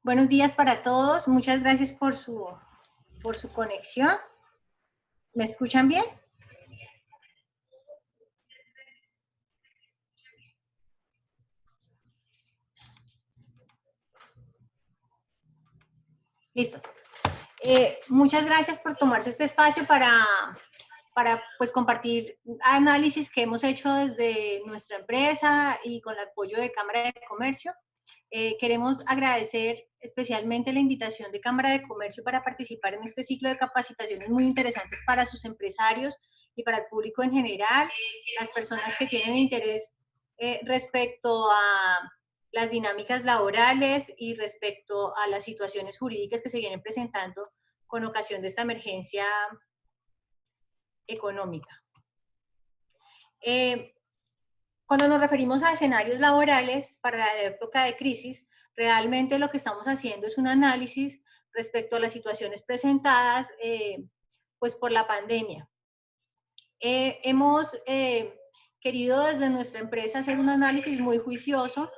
Buenos días para todos. Muchas gracias por su conexión. ¿Me escuchan bien? Listo. Muchas gracias por tomarse este espacio para pues, compartir análisis que hemos hecho desde nuestra empresa y con el apoyo de Cámara de Comercio. Queremos agradecer especialmente la invitación de Cámara de Comercio para participar en este ciclo de capacitaciones muy interesantes para sus empresarios y para el público en general, las personas que tienen interés respecto a las dinámicas laborales y respecto a las situaciones jurídicas que se vienen presentando con ocasión de esta emergencia económica. Cuando nos referimos a escenarios laborales para la época de crisis, realmente lo que estamos haciendo es un análisis respecto a las situaciones presentadas pues por la pandemia. Hemos querido desde nuestra empresa hacer un análisis muy juicioso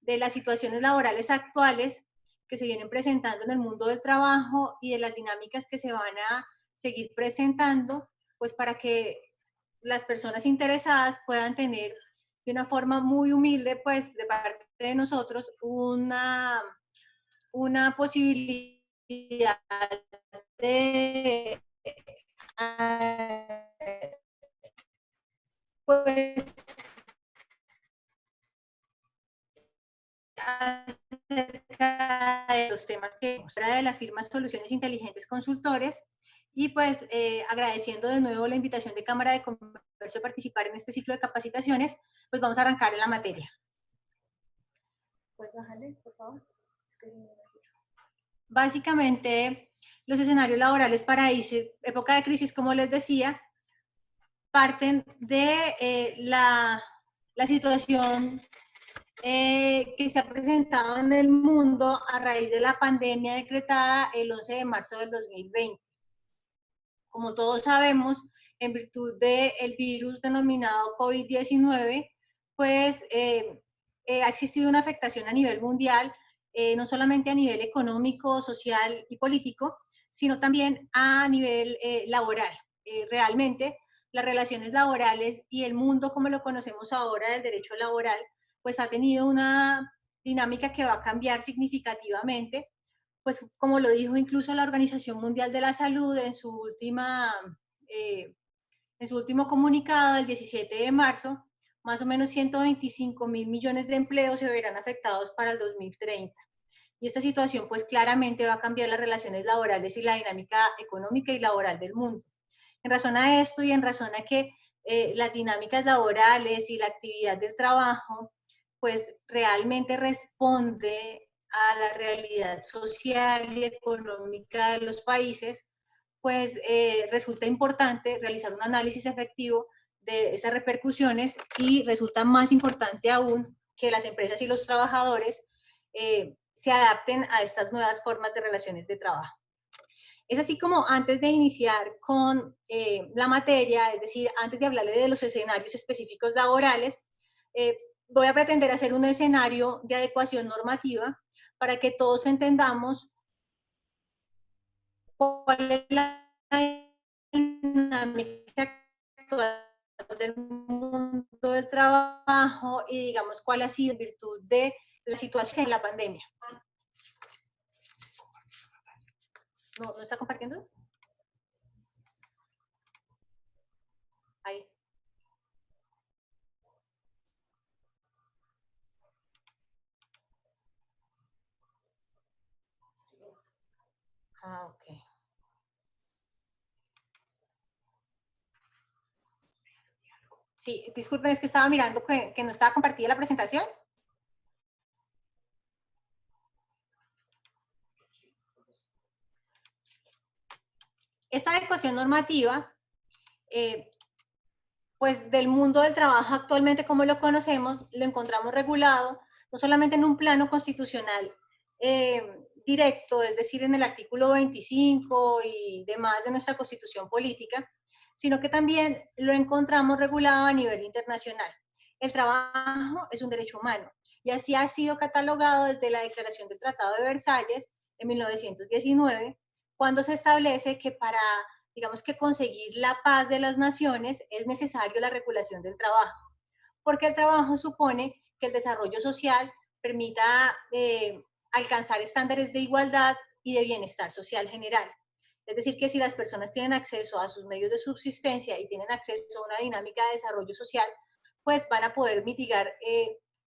de las situaciones laborales actuales que se vienen presentando en el mundo del trabajo y de las dinámicas que se van a seguir presentando, pues para que las personas interesadas puedan tener de una forma muy humilde, pues de parte de nosotros, una posibilidad de pues acerca de los temas que fuera de la firma Soluciones Inteligentes Consultores y pues agradeciendo de nuevo la invitación de Cámara de Comercio a participar en este ciclo de capacitaciones, pues vamos a arrancar en la materia. ¿Puedes bajarle, por favor? Es que no me escucho. Básicamente, los escenarios laborales para época de crisis, como les decía, parten de la situación que se ha presentado en el mundo a raíz de la pandemia decretada el 11 de marzo del 2020. Como todos sabemos, en virtud del virus denominado COVID-19, pues ha existido una afectación a nivel mundial, no solamente a nivel económico, social y político, sino también a nivel laboral. Realmente, las relaciones laborales y el mundo como lo conocemos ahora del derecho laboral, pues ha tenido una dinámica que va a cambiar significativamente, pues como lo dijo incluso la Organización Mundial de la Salud en su último comunicado del 17 de marzo, más o menos 125.000 millones de empleos se verán afectados para el 2030. Y esta situación pues claramente va a cambiar las relaciones laborales y la dinámica económica y laboral del mundo. En razón a esto y en razón a que las dinámicas laborales y la actividad del trabajo pues realmente responde a la realidad social y económica de los países, pues resulta importante realizar un análisis efectivo de esas repercusiones y resulta más importante aún que las empresas y los trabajadores se adapten a estas nuevas formas de relaciones de trabajo. Es así como antes de iniciar con la materia, es decir, antes de hablarle de los escenarios específicos laborales, voy a pretender hacer un escenario de adecuación normativa para que todos entendamos cuál es la dinámica actual del mundo del trabajo y digamos cuál ha sido en virtud de la situación en la pandemia. ¿No está compartiendo? Ahí. Ah, ok. Sí, disculpen, es que estaba mirando que no estaba compartida la presentación. Esta adecuación normativa, pues del mundo del trabajo actualmente como lo conocemos, lo encontramos regulado no solamente en un plano constitucional directo, es decir, en el artículo 25 y demás de nuestra Constitución política, sino que también lo encontramos regulado a nivel internacional. el trabajo es un derecho humano y así ha sido catalogado desde la Declaración del Tratado de Versalles en 1919, cuando se establece que para, digamos que conseguir la paz de las naciones es necesario la regulación del trabajo, porque el trabajo supone que el desarrollo social permita alcanzar estándares de igualdad y de bienestar social general. Es decir, que si las personas tienen acceso a sus medios de subsistencia y tienen acceso a una dinámica de desarrollo social, pues van a poder mitigar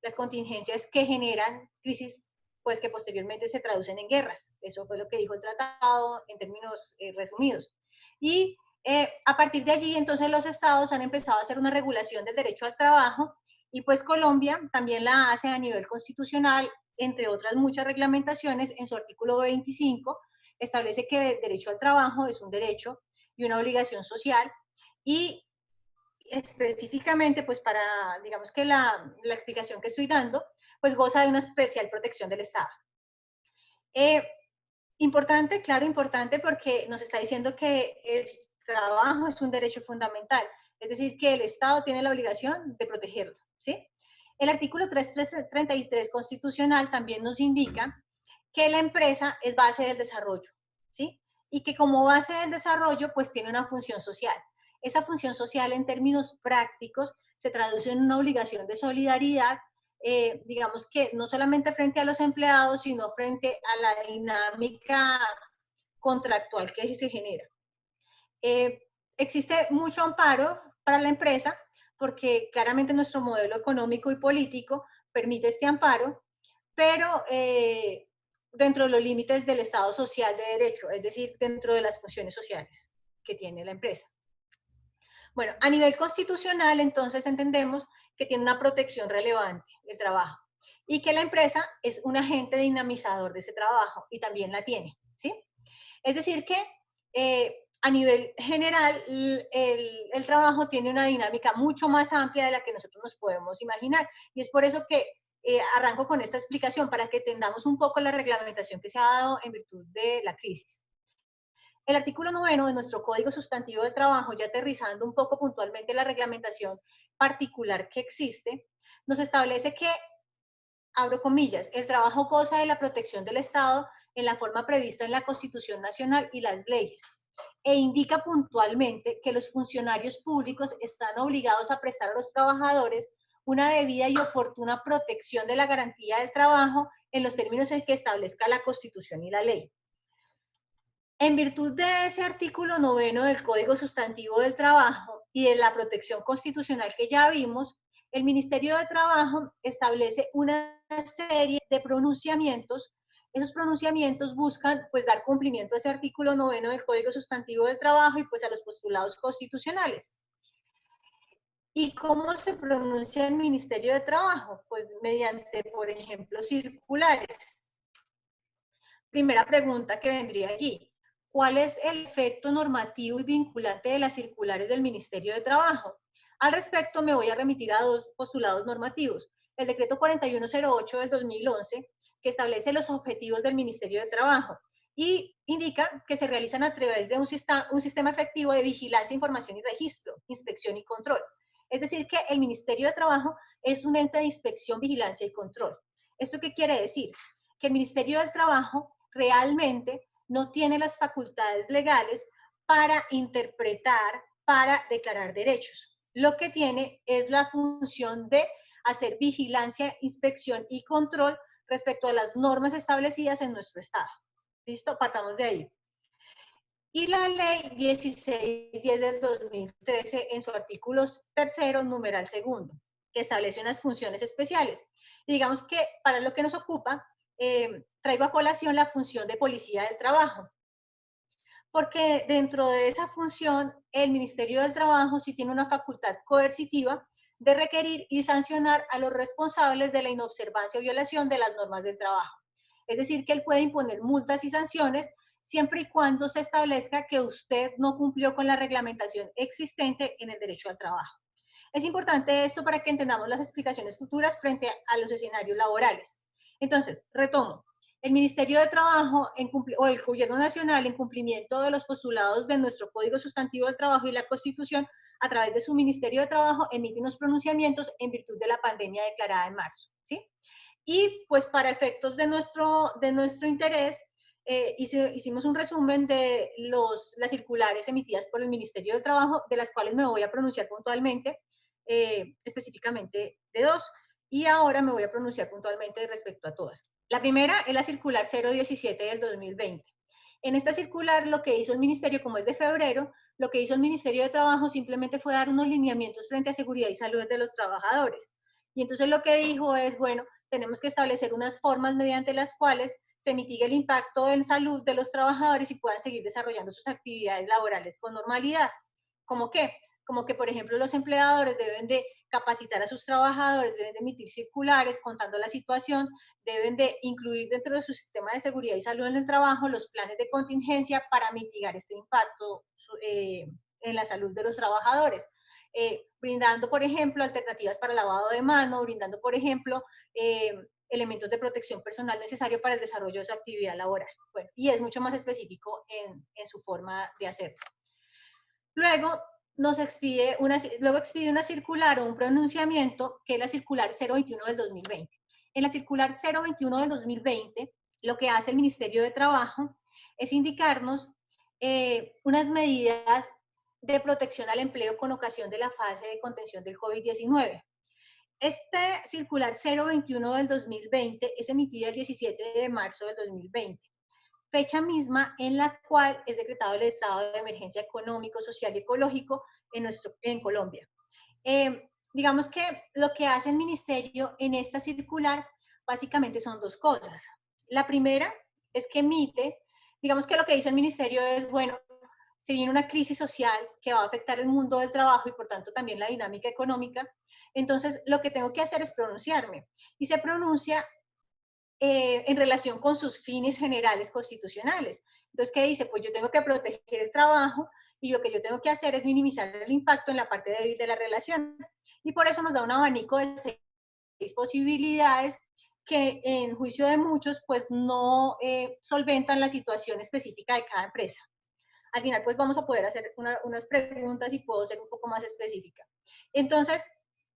las contingencias que generan crisis, pues que posteriormente se traducen en guerras. Eso fue lo que dijo el tratado en términos resumidos. Y a partir de allí, entonces, los estados han empezado a hacer una regulación del derecho al trabajo y pues Colombia también la hace a nivel constitucional, entre otras muchas reglamentaciones, en su artículo 25, establece que el derecho al trabajo es un derecho y una obligación social y específicamente, pues para, digamos que la explicación que estoy dando, pues goza de una especial protección del Estado. Importante, claro, importante porque nos está diciendo que el trabajo es un derecho fundamental, es decir, que el Estado tiene la obligación de protegerlo, ¿sí? El artículo 333 constitucional también nos indica que la empresa es base del desarrollo, ¿sí? Y que como base del desarrollo, pues tiene una función social. Esa función social en términos prácticos se traduce en una obligación de solidaridad, digamos que no solamente frente a los empleados, sino frente a la dinámica contractual que se genera. Existe mucho amparo para la empresa porque claramente nuestro modelo económico y político permite este amparo, pero dentro de los límites del Estado social de derecho, es decir, dentro de las funciones sociales que tiene la empresa. Bueno, a nivel constitucional, entonces entendemos que tiene una protección relevante el trabajo y que la empresa es un agente dinamizador de ese trabajo y también la tiene, ¿sí? Es decir que a nivel general el trabajo tiene una dinámica mucho más amplia de la que nosotros nos podemos imaginar y es por eso que arranco con esta explicación para que entendamos un poco la reglamentación que se ha dado en virtud de la crisis. El artículo 9 de nuestro Código Sustantivo del Trabajo, ya aterrizando un poco puntualmente la reglamentación particular que existe, nos establece que, abro comillas, el trabajo goza de la protección del Estado en la forma prevista en la Constitución Nacional y las leyes, e indica puntualmente que los funcionarios públicos están obligados a prestar a los trabajadores una debida y oportuna protección de la garantía del trabajo en los términos en que establezca la Constitución y la ley. En virtud de ese artículo 9 del Código Sustantivo del Trabajo y de la protección constitucional que ya vimos, el Ministerio de Trabajo establece una serie de pronunciamientos. Esos pronunciamientos buscan pues dar cumplimiento a ese artículo 9 del Código Sustantivo del Trabajo y pues a los postulados constitucionales. ¿Y cómo se pronuncia el Ministerio de Trabajo? Pues mediante, por ejemplo, circulares. Primera pregunta que vendría allí. ¿Cuál es el efecto normativo y vinculante de las circulares del Ministerio de Trabajo? Al respecto, me voy a remitir a dos postulados normativos. El decreto 4108 del 2011, que establece los objetivos del Ministerio de Trabajo y indica que se realizan a través de un sistema efectivo de vigilancia, información y registro, inspección y control. Es decir, que el Ministerio de Trabajo es un ente de inspección, vigilancia y control. ¿Esto qué quiere decir? Que el Ministerio del Trabajo realmente no tiene las facultades legales para interpretar, para declarar derechos. Lo que tiene es la función de hacer vigilancia, inspección y control respecto a las normas establecidas en nuestro Estado. ¿Listo? Partamos de ahí. Y la ley 1610 del 2013 en su artículo 3, numeral 2, que establece unas funciones especiales. Y digamos que para lo que nos ocupa, traigo a colación la función de policía del trabajo, porque dentro de esa función el Ministerio del Trabajo sí tiene una facultad coercitiva de requerir y sancionar a los responsables de la inobservancia o violación de las normas del trabajo. Es decir, que él puede imponer multas y sanciones siempre y cuando se establezca que usted no cumplió con la reglamentación existente en el derecho al trabajo. Es importante esto para que entendamos las explicaciones futuras frente a los escenarios laborales. Entonces, retomo. el Ministerio de Trabajo o el Gobierno Nacional, en cumplimiento de los postulados de nuestro Código Sustantivo del Trabajo y la Constitución, a través de su Ministerio de Trabajo, emite unos pronunciamientos en virtud de la pandemia declarada en marzo, ¿sí? Y pues para efectos de nuestro interés, hicimos un resumen de las circulares emitidas por el Ministerio del Trabajo, de las cuales me voy a pronunciar puntualmente, específicamente de dos, y ahora me voy a pronunciar puntualmente respecto a todas. La primera es la circular 017 del 2020. En esta circular lo que hizo el Ministerio, como es de febrero, lo que hizo el Ministerio de Trabajo simplemente fue dar unos lineamientos frente a seguridad y salud de los trabajadores. Y entonces lo que dijo es, bueno, tenemos que establecer unas formas mediante las cuales se mitigue el impacto en salud de los trabajadores y puedan seguir desarrollando sus actividades laborales con normalidad. ¿Cómo qué? Como que, por ejemplo, los empleadores deben de capacitar a sus trabajadores, deben de emitir circulares contando la situación, deben de incluir dentro de su sistema de seguridad y salud en el trabajo los planes de contingencia para mitigar este impacto en la salud de los trabajadores. Brindando, por ejemplo, alternativas para lavado de mano, brindando, por ejemplo, elementos de protección personal necesarios para el desarrollo de su actividad laboral. Bueno, y es mucho más específico en su forma de hacerlo. Luego, expide una circular o un pronunciamiento que es la circular 021 del 2020. En la circular 021 del 2020, lo que hace el Ministerio de Trabajo es indicarnos unas medidas de protección al empleo con ocasión de la fase de contención del COVID-19. Este circular 021 del 2020 es emitida el 17 de marzo del 2020, fecha misma en la cual es decretado el estado de emergencia económico, social y ecológico en Colombia. Digamos que lo que hace el ministerio en esta circular básicamente son dos cosas. La primera es que emite, digamos que lo que dice el ministerio es, bueno, se viene una crisis social que va a afectar el mundo del trabajo y por tanto también la dinámica económica, entonces lo que tengo que hacer es pronunciarme. Y se pronuncia en relación con sus fines generales constitucionales. Entonces, ¿qué dice? Pues yo tengo que proteger el trabajo y lo que yo tengo que hacer es minimizar el impacto en la parte débil de la relación. Y por eso nos da un abanico de 6 posibilidades que en juicio de muchos pues no solventan la situación específica de cada empresa. Al final pues vamos a poder hacer unas preguntas y puedo ser un poco más específica. Entonces,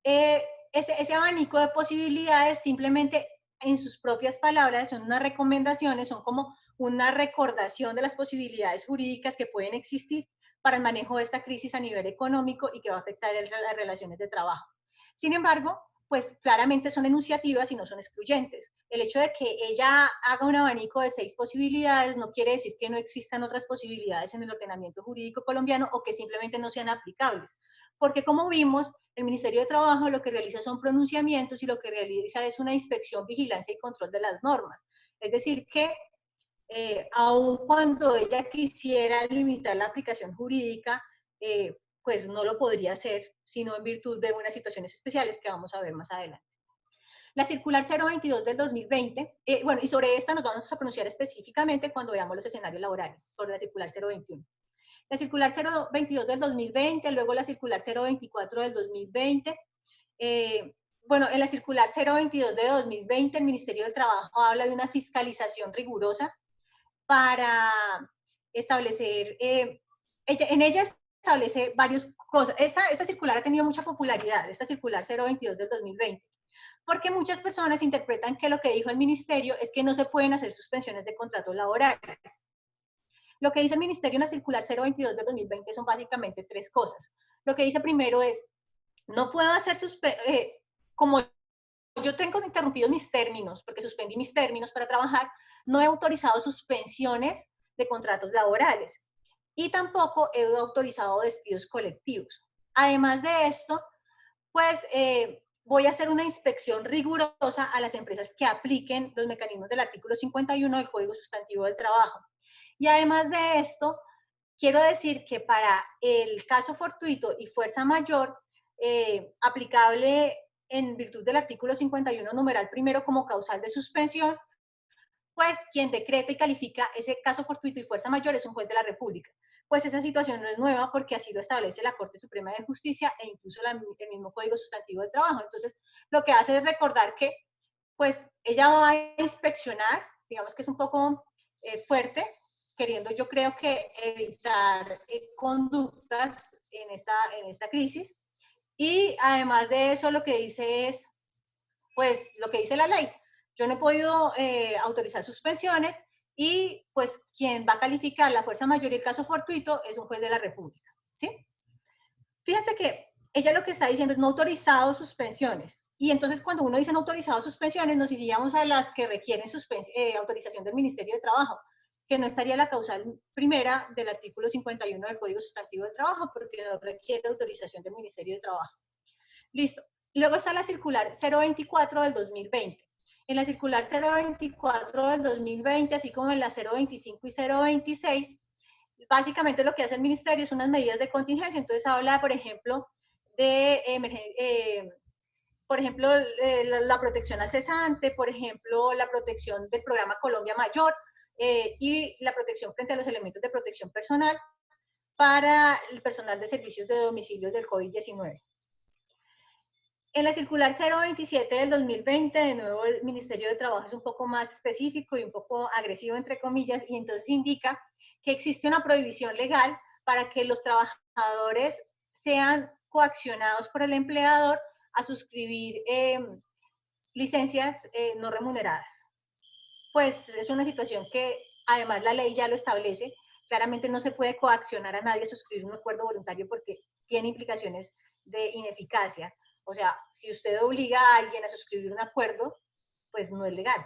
ese abanico de posibilidades simplemente en sus propias palabras son unas recomendaciones, son como una recordación de las posibilidades jurídicas que pueden existir para el manejo de esta crisis a nivel económico y que va a afectar las relaciones de trabajo. Sin embargo, pues claramente son enunciativas y no son excluyentes. El hecho de que ella haga un abanico de 6 posibilidades no quiere decir que no existan otras posibilidades en el ordenamiento jurídico colombiano o que simplemente no sean aplicables. Porque como vimos, el Ministerio de Trabajo lo que realiza son pronunciamientos y lo que realiza es una inspección, vigilancia y control de las normas. Es decir, que aun cuando ella quisiera limitar la aplicación jurídica, pues no lo podría hacer, sino en virtud de unas situaciones especiales que vamos a ver más adelante. La circular 022 del 2020, bueno, y sobre esta nos vamos a pronunciar específicamente cuando veamos los escenarios laborales, sobre la circular 021. La circular 022 del 2020, luego la circular 024 del 2020. Bueno, en la circular 022 de 2020, el Ministerio del Trabajo habla de una fiscalización rigurosa para establecer, en ella establece varias cosas. Esta circular ha tenido mucha popularidad, esta circular 022 del 2020, porque muchas personas interpretan que lo que dijo el ministerio es que no se pueden hacer suspensiones de contratos laborales. Lo que dice el ministerio en la circular 022 del 2020 son básicamente 3 cosas. Lo que dice primero es, no puedo hacer como yo tengo interrumpidos mis términos, porque suspendí mis términos para trabajar, no he autorizado suspensiones de contratos laborales y tampoco he autorizado despidos colectivos. Además de esto, pues voy a hacer una inspección rigurosa a las empresas que apliquen los mecanismos del artículo 51 del Código Sustantivo del Trabajo. Y además de esto, quiero decir que para el caso fortuito y fuerza mayor, aplicable en virtud del artículo 51, numeral primero, como causal de suspensión, pues quien decreta y califica ese caso fortuito y fuerza mayor es un juez de la República. Pues esa situación no es nueva porque así lo establece la Corte Suprema de Justicia e incluso el mismo Código Sustantivo del Trabajo. Entonces, lo que hace es recordar que pues ella va a inspeccionar digamos que es un poco fuerte, queriendo yo creo que evitar conductas en esta crisis. Y además de eso, lo que dice es, pues, lo que dice la ley. Yo no he podido autorizar suspensiones y, pues, quien va a calificar la fuerza mayor y el caso fortuito es un juez de la República, ¿sí? Fíjense que ella lo que está diciendo es no autorizado suspensiones. Y entonces cuando uno dice no autorizado suspensiones, nos iríamos a las que requieren autorización del Ministerio de Trabajo, que no estaría la causal primera del artículo 51 del Código Sustantivo del Trabajo, porque no requiere autorización del Ministerio de Trabajo. Listo. Luego está la circular 024 del 2020. En la circular 024 del 2020, así como en la 025 y 026, básicamente lo que hace el ministerio es unas medidas de contingencia. Entonces habla, por ejemplo, de la protección al cesante, por ejemplo, la protección del programa Colombia Mayor y la protección frente a los elementos de protección personal para el personal de servicios de domicilios del COVID-19. En la circular 027 del 2020, de nuevo el Ministerio de Trabajo es un poco más específico y un poco agresivo, entre comillas, y entonces indica que existe una prohibición legal para que los trabajadores sean coaccionados por el empleador a suscribir licencias no remuneradas. Pues es una situación que además la ley ya lo establece. Claramente no se puede coaccionar a nadie a suscribir un acuerdo voluntario porque tiene implicaciones de ineficacia. O sea, si usted obliga a alguien a suscribir un acuerdo, pues no es legal.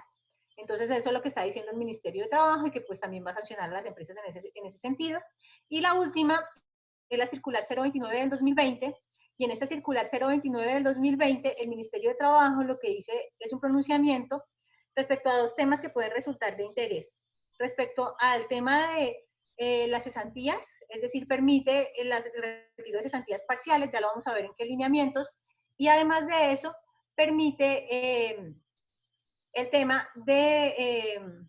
Entonces eso es lo que está diciendo el Ministerio de Trabajo y que pues también va a sancionar a las empresas en ese sentido. Y la última es la circular 029 del 2020, y en esta circular 029 del 2020 el Ministerio de Trabajo lo que dice es un pronunciamiento respecto a dos temas que pueden resultar de interés. Respecto al tema de las cesantías, es decir, permite el retiro de cesantías parciales, ya lo vamos a ver en qué lineamientos, y además de eso, permite el tema de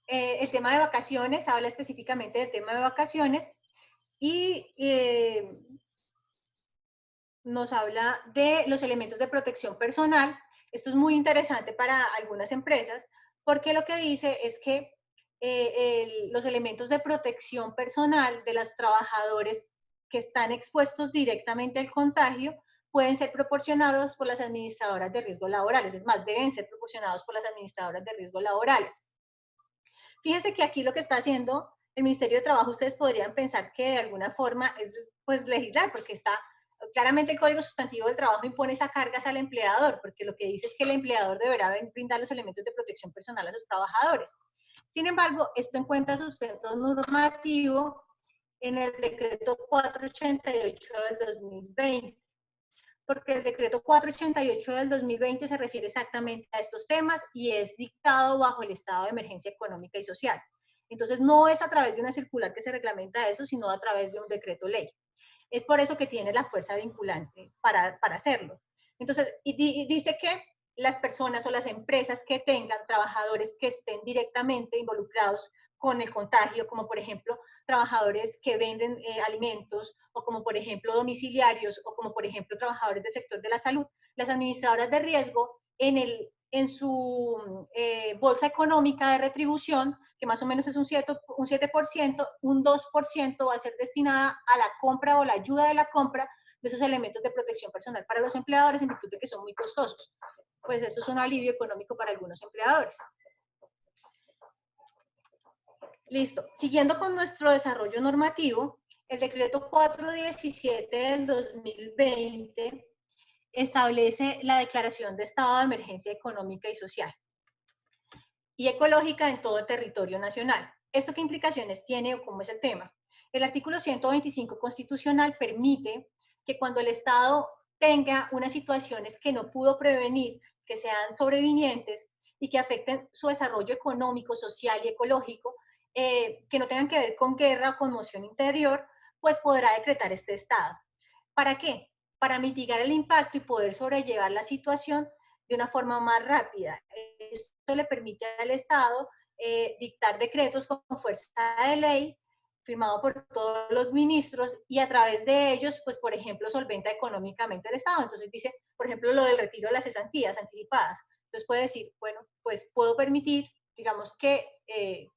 el tema de vacaciones, habla específicamente del tema de vacaciones y nos habla de los elementos de protección personal. Esto es muy interesante para algunas empresas porque lo que dice es que los elementos de protección personal de los trabajadores que están expuestos directamente al contagio pueden ser proporcionados por las administradoras de riesgos laborales. Es más, deben ser proporcionados por las administradoras de riesgos laborales. Fíjense que aquí lo que está haciendo el Ministerio de Trabajo, ustedes podrían pensar que de alguna forma es pues legislar, porque está claramente el Código Sustantivo del Trabajo impone esas cargas al empleador, porque lo que dice es que el empleador deberá brindar los elementos de protección personal a sus trabajadores. Sin embargo, esto encuentra sustento normativo en el decreto 488 del 2020, porque el decreto 488 del 2020 se refiere exactamente a estos temas y es dictado bajo el estado de emergencia económica y social. Entonces, no es a través de una circular que se reglamenta eso, sino a través de un decreto ley. Es por eso que tiene la fuerza vinculante para hacerlo. Entonces, y dice que las personas o las empresas que tengan trabajadores que estén directamente involucrados con el contagio, como por ejemplo trabajadores que venden alimentos, o como por ejemplo domiciliarios, o como por ejemplo trabajadores del sector de la salud, las administradoras de riesgo en su bolsa económica de retribución, que más o menos es un 7%, un 2% va a ser destinada a la compra o la ayuda de la compra de esos elementos de protección personal para los empleadores en virtud de que son muy costosos. Pues esto es un alivio económico para algunos empleadores. Listo. Siguiendo con nuestro desarrollo normativo, el decreto 417 del 2020 establece la declaración de estado de emergencia económica y social y ecológica en todo el territorio nacional. ¿Esto qué implicaciones tiene o cómo es el tema? El artículo 125 constitucional permite que cuando el Estado tenga unas situaciones que no pudo prevenir, que sean sobrevinientes y que afecten su desarrollo económico, social y ecológico, que no tengan que ver con guerra o conmoción interior, pues podrá decretar este estado. ¿Para qué? Para mitigar el impacto y poder sobrellevar la situación de una forma más rápida. Esto le permite al Estado dictar decretos con fuerza de ley, firmado por todos los ministros, y a través de ellos, pues, por ejemplo, solventa económicamente el Estado. Entonces dice, por ejemplo, lo del retiro de las cesantías anticipadas. Entonces puede decir, bueno, pues puedo permitir, digamos, que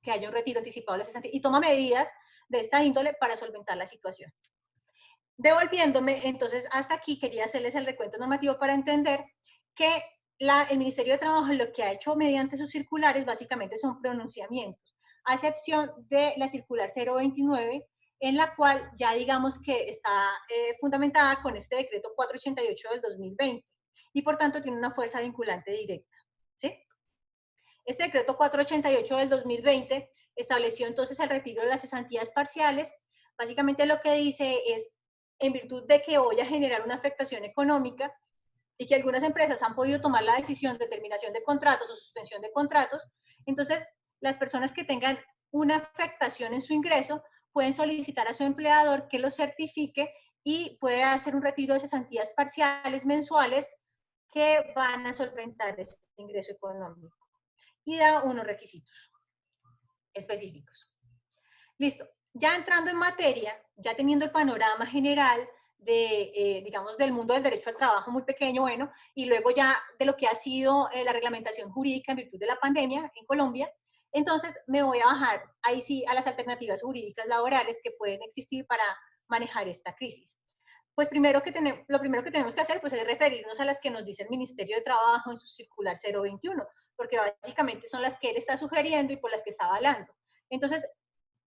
haya un retiro anticipado de la cesantía y toma medidas de esta índole para solventar la situación. Devolviéndome, entonces, hasta aquí quería hacerles el recuento normativo para entender que el Ministerio de Trabajo lo que ha hecho mediante sus circulares básicamente son pronunciamientos, a excepción de la circular 029, en la cual ya digamos que está fundamentada con este decreto 488 del 2020 y por tanto tiene una fuerza vinculante directa. ¿Sí? Este decreto 488 del 2020 estableció entonces el retiro de las cesantías parciales. Básicamente lo que dice es, en virtud de que voy a generar una afectación económica y que algunas empresas han podido tomar la decisión de terminación de contratos o suspensión de contratos, entonces las personas que tengan una afectación en su ingreso pueden solicitar a su empleador que lo certifique y puede hacer un retiro de cesantías parciales mensuales que van a solventar este ingreso económico. Y da unos requisitos específicos. Listo. Ya entrando en materia, ya teniendo el panorama general de, digamos, del mundo del derecho al trabajo muy pequeño, bueno, y luego ya de lo que ha sido la reglamentación jurídica en virtud de la pandemia en Colombia, entonces me voy a bajar ahí sí a las alternativas jurídicas laborales que pueden existir para manejar esta crisis. Pues lo primero que tenemos que hacer pues, es referirnos a las que nos dice el Ministerio de Trabajo en su circular 021, porque básicamente son las que él está sugiriendo y por las que está avalando. Entonces,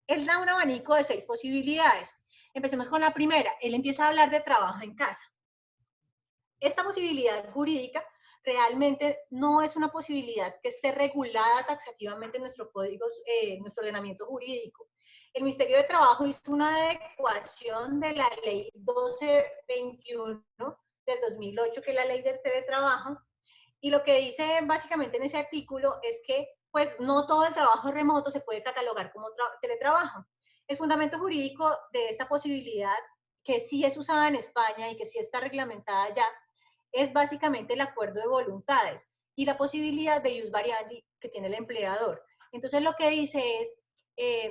él da un abanico de 6 posibilidades. Empecemos con la primera. Él empieza a hablar de trabajo en casa. Esta posibilidad jurídica realmente no es una posibilidad que esté regulada taxativamente en nuestro código, nuestro ordenamiento jurídico. El Ministerio de Trabajo hizo una adecuación de la ley 1221 del 2008, que es la ley del teletrabajo, y lo que dice básicamente en ese artículo es que pues no todo el trabajo remoto se puede catalogar como teletrabajo. El fundamento jurídico de esta posibilidad, que sí es usada en España y que sí está reglamentada ya, es básicamente el acuerdo de voluntades y la posibilidad de ius variandi que tiene el empleador. Entonces lo que dice es,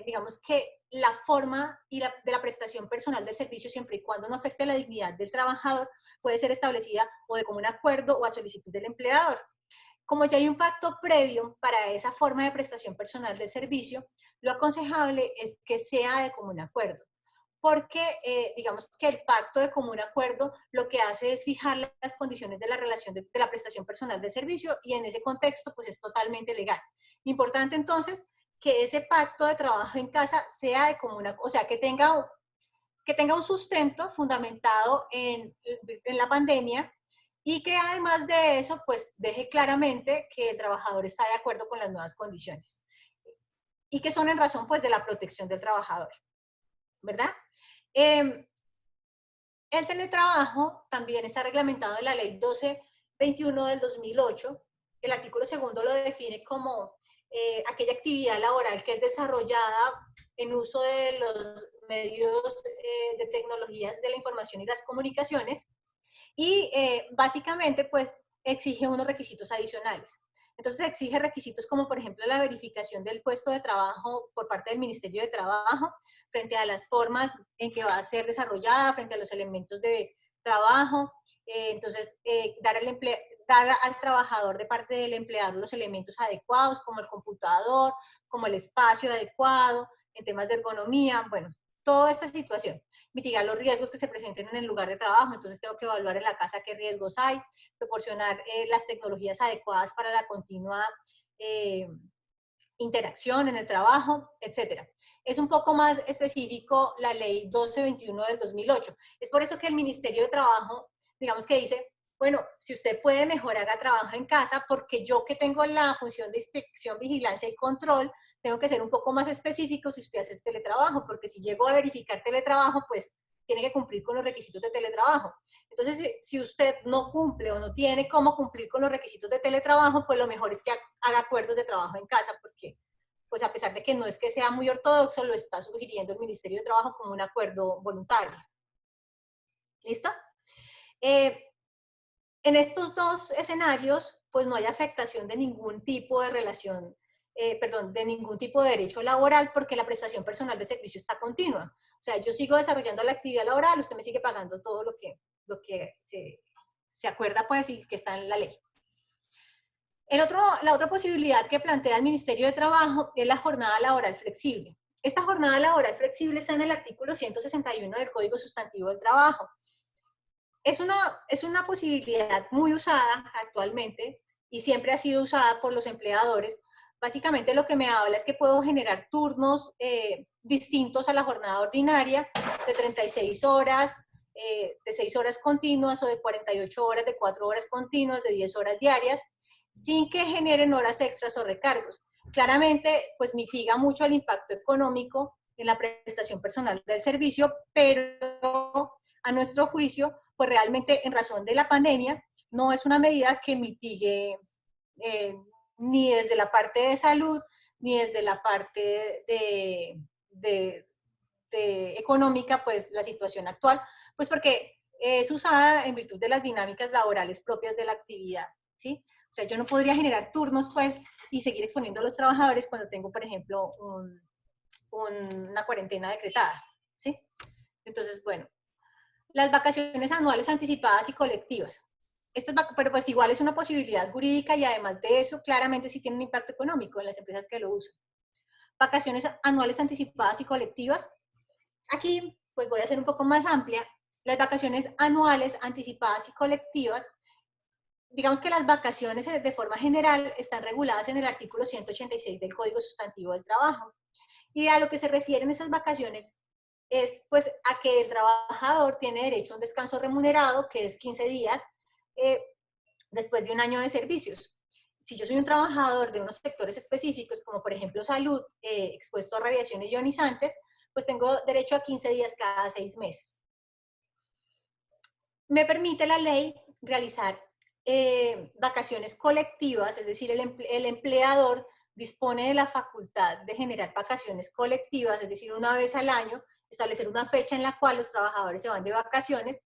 digamos que la forma de la prestación personal del servicio, siempre y cuando no afecte la dignidad del trabajador, puede ser establecida o de común acuerdo o a solicitud del empleador. Como ya hay un pacto previo para esa forma de prestación personal del servicio, lo aconsejable es que sea de común acuerdo, porque digamos que el pacto de común acuerdo lo que hace es fijar las condiciones de la relación de la prestación personal del servicio y en ese contexto pues es totalmente legal. Importante entonces que ese pacto de trabajo en casa sea de común acuerdo, o sea, que tenga un sustento fundamentado en la pandemia y que además de eso, pues deje claramente que el trabajador está de acuerdo con las nuevas condiciones y que son en razón pues de la protección del trabajador, ¿verdad? El teletrabajo también está reglamentado en la ley 1221 del 2008. El artículo segundo lo define como aquella actividad laboral que es desarrollada en uso de los medios de tecnologías de la información y las comunicaciones y básicamente pues exige unos requisitos adicionales. Entonces exige requisitos como por ejemplo la verificación del puesto de trabajo por parte del Ministerio de Trabajo frente a las formas en que va a ser desarrollada, frente a los elementos de trabajo. Entonces dar al trabajador de parte del empleador los elementos adecuados como el computador, como el espacio adecuado, en temas de ergonomía, bueno, toda esta situación. Mitigar los riesgos que se presenten en el lugar de trabajo, entonces tengo que evaluar en la casa qué riesgos hay, proporcionar las tecnologías adecuadas para la continua interacción en el trabajo, etc. Es un poco más específico la ley 1221 del 2008. Es por eso que el Ministerio de Trabajo, digamos que dice, bueno, si usted puede mejor haga trabajo en casa, porque yo que tengo la función de inspección, vigilancia y control, tengo que ser un poco más específico si usted hace teletrabajo, porque si llego a verificar teletrabajo, pues tiene que cumplir con los requisitos de teletrabajo. Entonces, si usted no cumple o no tiene cómo cumplir con los requisitos de teletrabajo, pues lo mejor es que haga acuerdos de trabajo en casa, porque pues a pesar de que no es que sea muy ortodoxo, lo está sugiriendo el Ministerio de Trabajo como un acuerdo voluntario. ¿Listo? En estos dos escenarios, pues no hay afectación de ningún tipo de relación, de ningún tipo de derecho laboral, porque la prestación personal del servicio está continua. O sea, yo sigo desarrollando la actividad laboral, usted me sigue pagando todo lo que se acuerda, pues, y que está en la ley. La otra posibilidad que plantea el Ministerio de Trabajo es la jornada laboral flexible. Esta jornada laboral flexible está en el artículo 161 del Código Sustantivo del Trabajo. Es una posibilidad muy usada actualmente y siempre ha sido usada por los empleadores. Básicamente lo que me habla es que puedo generar turnos distintos a la jornada ordinaria de 36 horas, de 6 horas continuas o de 48 horas, de 4 horas continuas, de 10 horas diarias, sin que generen horas extras o recargos. Claramente, pues mitiga mucho el impacto económico en la prestación personal del servicio, pero a nuestro juicio, pues realmente en razón de la pandemia, no es una medida que mitigue ni desde la parte de salud, ni desde la parte de económica, pues la situación actual, pues porque es usada en virtud de las dinámicas laborales propias de la actividad, ¿sí? O sea, yo no podría generar turnos, pues, y seguir exponiendo a los trabajadores cuando tengo, por ejemplo, una cuarentena decretada, ¿sí? Entonces, bueno, las vacaciones anuales anticipadas y colectivas. Pero pues igual es una posibilidad jurídica y además de eso, claramente sí tiene un impacto económico en las empresas que lo usan. Vacaciones anuales anticipadas y colectivas. Aquí, pues voy a ser un poco más amplia. Las vacaciones anuales anticipadas y colectivas, digamos que las vacaciones de forma general están reguladas en el artículo 186 del Código Sustantivo del Trabajo. Y a lo que se refieren esas vacaciones es pues a que el trabajador tiene derecho a un descanso remunerado, que es 15 días, eh, después de un año de servicios. Si yo soy un trabajador de unos sectores específicos, como por ejemplo salud, expuesto a radiaciones ionizantes, pues tengo derecho a 15 días cada 6 meses. Me permite la ley realizar vacaciones colectivas, es decir, el empleador dispone de la facultad de generar vacaciones colectivas, es decir, una vez al año, establecer una fecha en la cual los trabajadores se van de vacaciones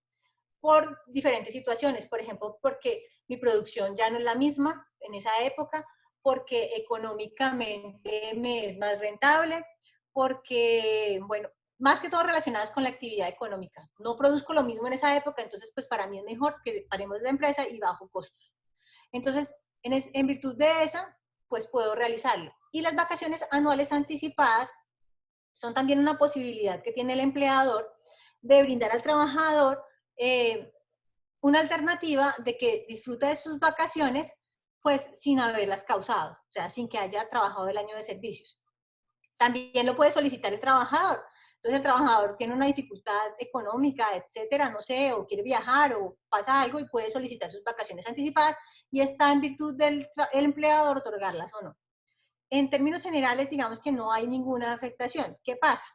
por diferentes situaciones, por ejemplo, porque mi producción ya no es la misma en esa época, porque económicamente me es más rentable, porque, bueno, más que todo relacionadas con la actividad económica. No produzco lo mismo en esa época, entonces pues para mí es mejor que paremos la empresa y bajo costos. Entonces, en virtud de esa, pues puedo realizarlo. Y las vacaciones anuales anticipadas son también una posibilidad que tiene el empleador de brindar al trabajador una alternativa de que disfruta de sus vacaciones pues sin haberlas causado, o sea, sin que haya trabajado el año de servicios. También lo puede solicitar el trabajador. Entonces el trabajador tiene una dificultad económica, etcétera, no sé, o quiere viajar o pasa algo y puede solicitar sus vacaciones anticipadas y está en virtud del empleador otorgarlas o no. En términos generales, digamos que no hay ninguna afectación. ¿Qué pasa?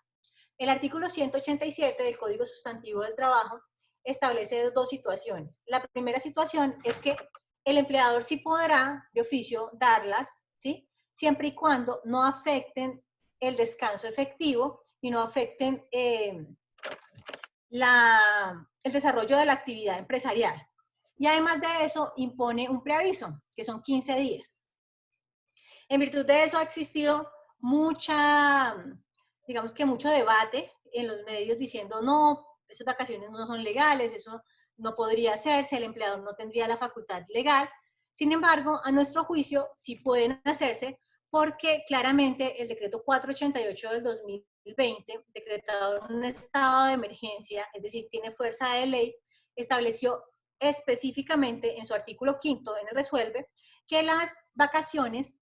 El artículo 187 del Código Sustantivo del Trabajo establece dos situaciones. La primera situación es que el empleador sí podrá de oficio darlas, ¿sí? Siempre y cuando no afecten el descanso efectivo y no afecten el desarrollo de la actividad empresarial. Y además de eso, impone un preaviso, que son 15 días. En virtud de eso ha existido digamos que mucho debate en los medios diciendo, no, esas vacaciones no son legales, eso no podría hacerse, el empleador no tendría la facultad legal. Sin embargo, a nuestro juicio, sí pueden hacerse porque claramente el decreto 488 del 2020, decretado en un estado de emergencia, es decir, tiene fuerza de ley, estableció específicamente en su artículo 5 en el resuelve que las vacaciones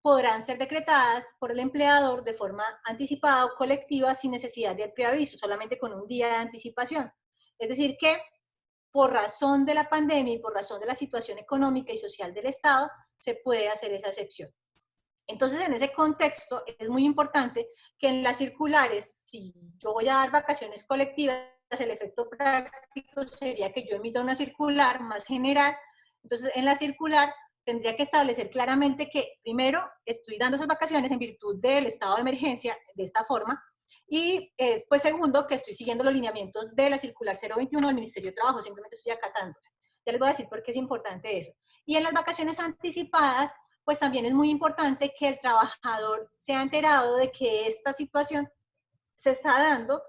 podrán ser decretadas por el empleador de forma anticipada o colectiva sin necesidad de preaviso, solamente con un día de anticipación. Es decir, que por razón de la pandemia y por razón de la situación económica y social del Estado, se puede hacer esa excepción. Entonces, en ese contexto, es muy importante que en las circulares, si yo voy a dar vacaciones colectivas, el efecto práctico sería que yo emita una circular más general. Entonces, en la circular tendría que establecer claramente que, primero, estoy dando esas vacaciones en virtud del estado de emergencia de esta forma, y pues segundo, que estoy siguiendo los lineamientos de la circular 021 del Ministerio de Trabajo, simplemente estoy acatándolas. Ya les voy a decir por qué es importante eso. Y en las vacaciones anticipadas, pues también es muy importante que el trabajador sea enterado de que esta situación se está dando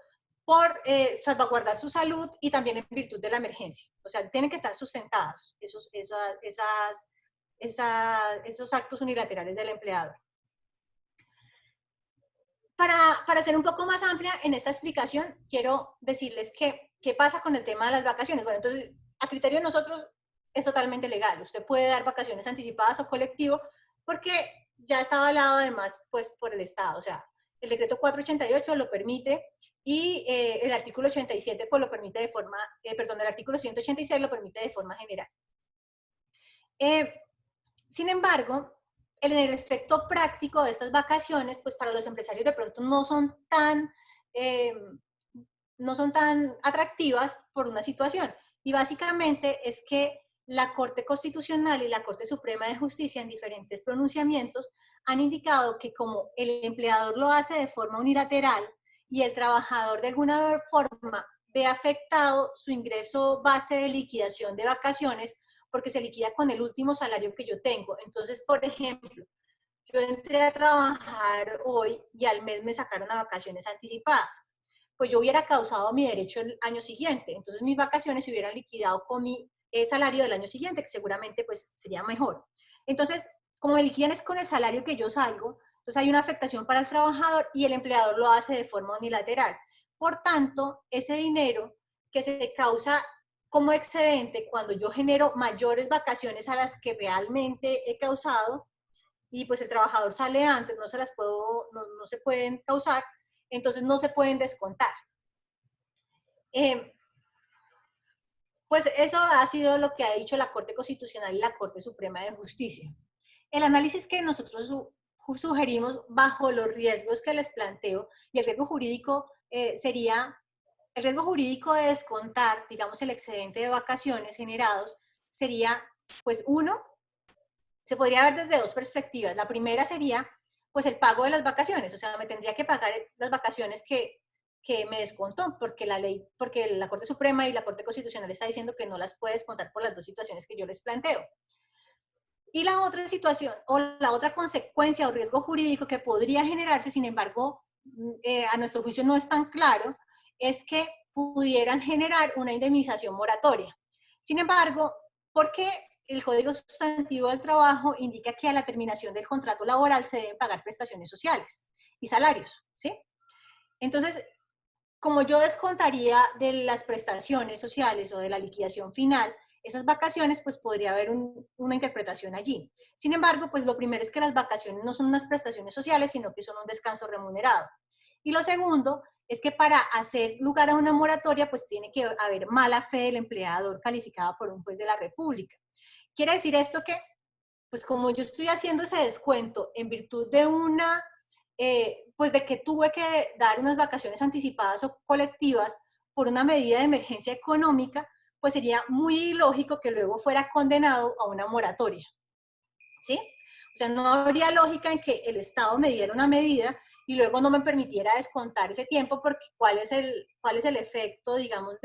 por salvaguardar su salud y también en virtud de la emergencia. O sea, tienen que estar sustentados esos actos unilaterales del empleador. Para ser un poco más amplia en esta explicación, quiero decirles qué pasa con el tema de las vacaciones. Bueno, entonces, a criterio de nosotros es totalmente legal. Usted puede dar vacaciones anticipadas o colectivo porque ya está avalado además pues, por el Estado. O sea, el decreto 488 lo permite y el artículo 87 pues, lo permite de forma, perdón, el artículo 186 lo permite de forma general. Sin embargo, el efecto práctico de estas vacaciones, pues para los empresarios de pronto no son tan atractivas por una situación. Y básicamente es que la Corte Constitucional y la Corte Suprema de Justicia en diferentes pronunciamientos han indicado que como el empleador lo hace de forma unilateral y el trabajador de alguna forma ve afectado su ingreso base de liquidación de vacaciones, porque se liquida con el último salario que yo tengo. Entonces, por ejemplo, yo entré a trabajar hoy y al mes me sacaron a vacaciones anticipadas. Pues yo hubiera causado mi derecho el año siguiente. Entonces mis vacaciones se hubieran liquidado con mi salario del año siguiente, que seguramente pues sería mejor. Entonces, como me liquidan es con el salario que yo salgo, entonces hay una afectación para el trabajador y el empleador lo hace de forma unilateral. Por tanto, ese dinero que se causa como excedente cuando yo genero mayores vacaciones a las que realmente he causado y pues el trabajador sale antes, no se pueden causar, entonces no se pueden descontar. Pues eso ha sido lo que ha dicho la Corte Constitucional y la Corte Suprema de Justicia. El análisis que nosotros sugerimos bajo los riesgos que les planteo, y el riesgo jurídico sería, el riesgo jurídico de descontar, digamos, el excedente de vacaciones generados, sería, pues uno, se podría ver desde dos perspectivas. La primera sería, pues el pago de las vacaciones, o sea, me tendría que pagar las vacaciones que me descontó, porque la Corte Suprema y la Corte Constitucional está diciendo que no las puede descontar por las dos situaciones que yo les planteo. Y la otra situación, o la otra consecuencia o riesgo jurídico que podría generarse, sin embargo, a nuestro juicio no es tan claro, es que pudieran generar una indemnización moratoria. Sin embargo, ¿por qué el Código Sustantivo del Trabajo indica que a la terminación del contrato laboral se deben pagar prestaciones sociales y salarios? ¿Sí? Entonces, como yo descontaría de las prestaciones sociales o de la liquidación final, esas vacaciones, pues podría haber una interpretación allí. Sin embargo, pues lo primero es que las vacaciones no son unas prestaciones sociales, sino que son un descanso remunerado. Y lo segundo es que para hacer lugar a una moratoria, pues tiene que haber mala fe del empleador calificada por un juez de la República. Quiere decir esto que, pues como yo estoy haciendo ese descuento en virtud de pues de que tuve que dar unas vacaciones anticipadas o colectivas por una medida de emergencia económica, pues sería muy ilógico que luego fuera condenado a una moratoria, ¿sí? O sea, no habría lógica en que el Estado me diera una medida y luego no me permitiera descontar ese tiempo, porque ¿cuál es el efecto, digamos,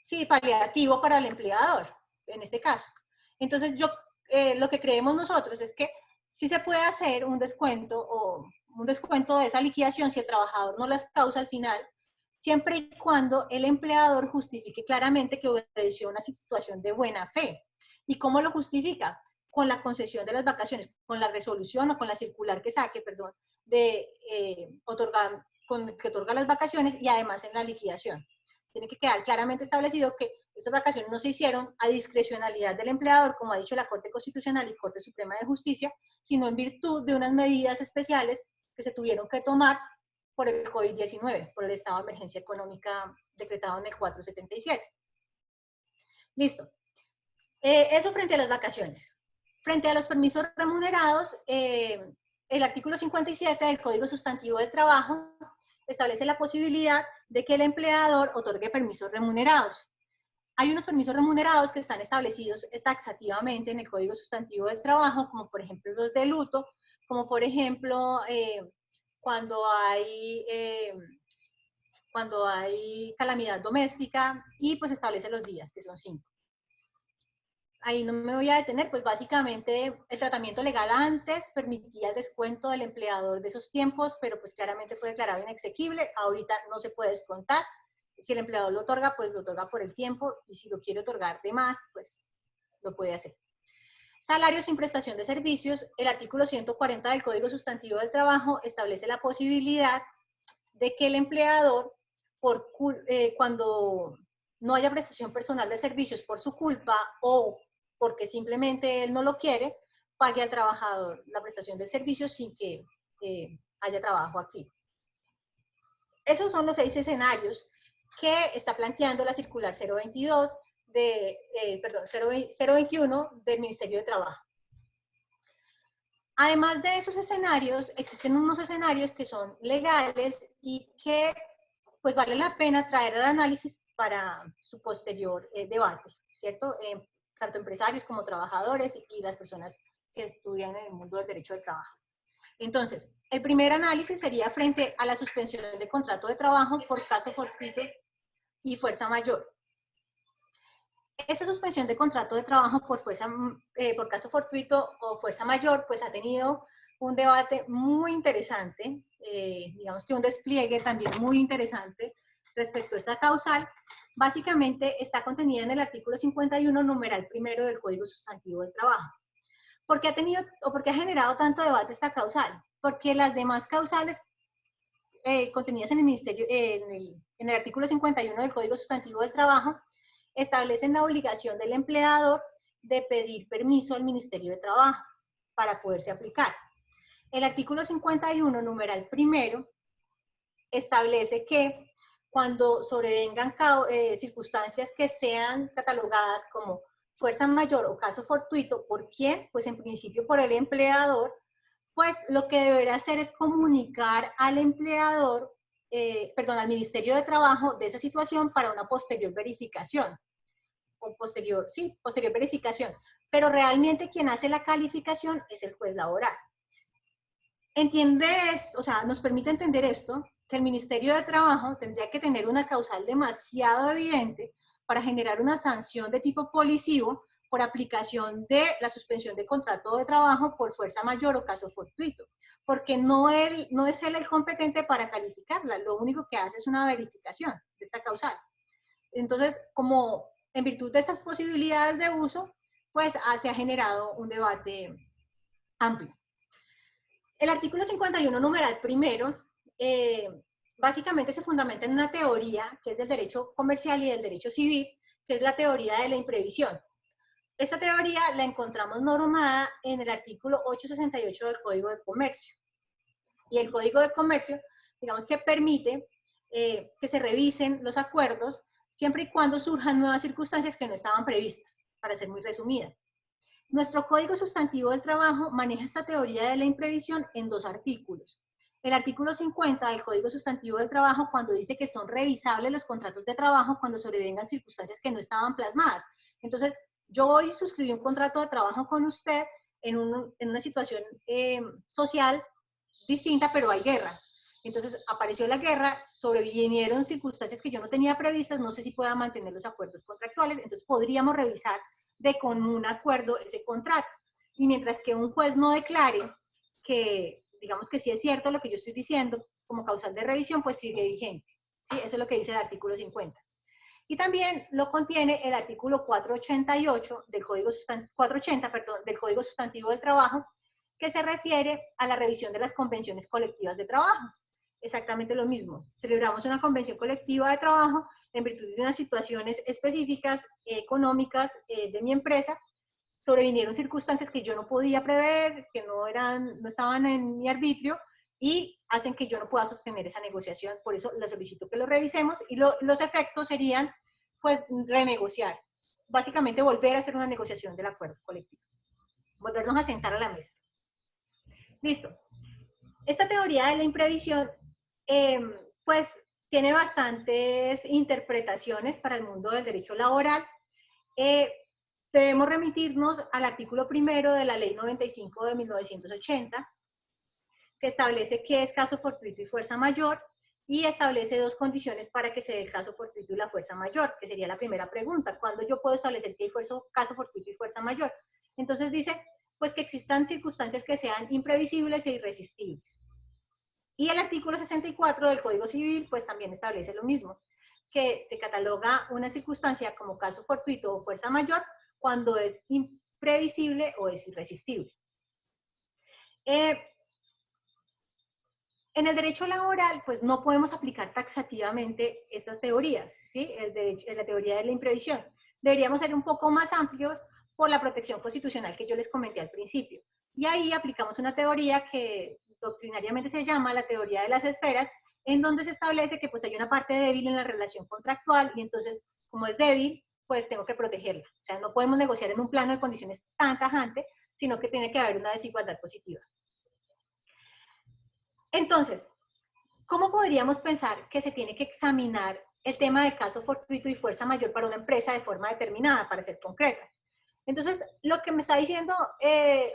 sí, paliativo para el empleador, en este caso? Entonces, lo que creemos nosotros es que sí se puede hacer un descuento de esa liquidación si el trabajador no las causa al final, siempre y cuando el empleador justifique claramente que obedeció una situación de buena fe. ¿Y cómo lo justifica? Con la concesión de las vacaciones, con la resolución o con la circular que saque, perdón, que otorga las vacaciones y además en la liquidación. Tiene que quedar claramente establecido que estas vacaciones no se hicieron a discrecionalidad del empleador, como ha dicho la Corte Constitucional y Corte Suprema de Justicia, sino en virtud de unas medidas especiales que se tuvieron que tomar por el COVID-19, por el estado de emergencia económica decretado en el 477. Listo. Eso frente a las vacaciones. Frente a los permisos remunerados, el artículo 57 del Código Sustantivo del Trabajo establece la posibilidad de que el empleador otorgue permisos remunerados. Hay unos permisos remunerados que están establecidos taxativamente en el Código Sustantivo del Trabajo, como por ejemplo los de luto, como por ejemplo cuando hay calamidad doméstica, y pues establece los días, que son 5. Ahí no me voy a detener, pues básicamente el tratamiento legal antes permitía el descuento del empleador de esos tiempos, pero pues claramente fue declarado inexequible. Ahorita no se puede descontar. Si el empleador lo otorga, pues lo otorga por el tiempo, y si lo quiere otorgar de más, pues lo puede hacer. Salario sin prestación de servicios. El artículo 140 del Código Sustantivo del Trabajo establece la posibilidad de que el empleador, cuando no haya prestación personal de servicios por su culpa o porque simplemente él no lo quiere, pague al trabajador la prestación de servicios sin que haya trabajo aquí. Esos son los 6 escenarios que está planteando la circular 021 del Ministerio de Trabajo. Además de esos escenarios, existen unos escenarios que son legales y que pues vale la pena traer al análisis para su posterior debate, ¿cierto? Tanto empresarios como trabajadores y las personas que estudian en el mundo del derecho del trabajo. Entonces, el primer análisis sería frente a la suspensión de contrato de trabajo por caso fortuito y fuerza mayor. Esta suspensión de contrato de trabajo por caso fortuito o fuerza mayor, pues ha tenido un debate muy interesante, digamos que un despliegue también muy interesante respecto a esta causal. Básicamente está contenida en el artículo 51, numeral primero del Código Sustantivo del Trabajo. ¿Por qué ha generado tanto debate esta causal? Porque las demás causales contenidas en el artículo 51 del Código Sustantivo del Trabajo establecen la obligación del empleador de pedir permiso al Ministerio de Trabajo para poderse aplicar. El artículo 51, numeral primero, establece que cuando sobrevengan circunstancias que sean catalogadas como fuerza mayor o caso fortuito, ¿por quién? Pues en principio por el empleador, pues lo que deberá hacer es comunicar al empleador, al Ministerio de Trabajo de esa situación para una posterior verificación. Posterior verificación. Pero realmente quien hace la calificación es el juez laboral. Nos permite entender esto, que el Ministerio de Trabajo tendría que tener una causal demasiado evidente para generar una sanción de tipo policivo por aplicación de la suspensión de contrato de trabajo por fuerza mayor o caso fortuito, porque no es él el competente para calificarla, lo único que hace es una verificación de esta causal. Entonces, como en virtud de estas posibilidades de uso, pues se ha generado un debate amplio. El artículo 51, numeral primero, básicamente se fundamenta en una teoría que es del derecho comercial y del derecho civil, que es la teoría de la imprevisión. Esta teoría la encontramos normada en el artículo 868 del Código de Comercio. Y el Código de Comercio, digamos que permite que se revisen los acuerdos siempre y cuando surjan nuevas circunstancias que no estaban previstas, para ser muy resumida. Nuestro Código Sustantivo del Trabajo maneja esta teoría de la imprevisión en 2 artículos. El artículo 50 del Código Sustantivo del Trabajo, cuando dice que son revisables los contratos de trabajo cuando sobrevengan circunstancias que no estaban plasmadas. Entonces, yo hoy suscribí un contrato de trabajo con usted en una situación social distinta, pero hay guerra. Entonces apareció la guerra, sobrevinieron circunstancias que yo no tenía previstas, no sé si pueda mantener los acuerdos contractuales, entonces podríamos revisar de común acuerdo ese contrato. Y mientras que un juez no declare que, digamos que sí es cierto lo que yo estoy diciendo, como causal de revisión, pues sigue vigente. ¿Sí? Eso es lo que dice el artículo 50. Y también lo contiene el artículo 488 del Código 480, del Código Sustantivo del Trabajo, que se refiere a la revisión de las convenciones colectivas de trabajo. Exactamente lo mismo. Celebramos una convención colectiva de trabajo en virtud de unas situaciones específicas económicas de mi empresa. Sobrevinieron circunstancias que yo no podía prever, que no estaban en mi arbitrio y hacen que yo no pueda sostener esa negociación. Por eso le solicito que lo revisemos y los efectos serían, pues, renegociar. Básicamente volver a hacer una negociación del acuerdo colectivo. Volvernos a sentar a la mesa. Listo. Esta teoría de la imprevisión, pues, tiene bastantes interpretaciones para el mundo del derecho laboral. Debemos remitirnos al artículo primero de la Ley 95 de 1980, que establece qué es caso fortuito y fuerza mayor, y establece 2 condiciones para que se dé el caso fortuito y la fuerza mayor, que sería la primera pregunta: ¿cuándo yo puedo establecer que hay caso fortuito y fuerza mayor? Entonces dice, pues, que existan circunstancias que sean imprevisibles e irresistibles. Y el artículo 64 del Código Civil, pues, también establece lo mismo, que se cataloga una circunstancia como caso fortuito o fuerza mayor cuando es imprevisible o es irresistible. En el derecho laboral, pues no podemos aplicar taxativamente estas teorías, ¿sí? La teoría de la imprevisión. Deberíamos ser un poco más amplios por la protección constitucional que yo les comenté al principio. Y ahí aplicamos una teoría que doctrinariamente se llama la teoría de las esferas, en donde se establece que pues hay una parte débil en la relación contractual y entonces, como es débil, pues tengo que protegerla. O sea, no podemos negociar en un plano de condiciones tan tajante, sino que tiene que haber una desigualdad positiva. Entonces, ¿cómo podríamos pensar que se tiene que examinar el tema del caso fortuito y fuerza mayor para una empresa de forma determinada, para ser concreta? Entonces, lo que me está diciendo,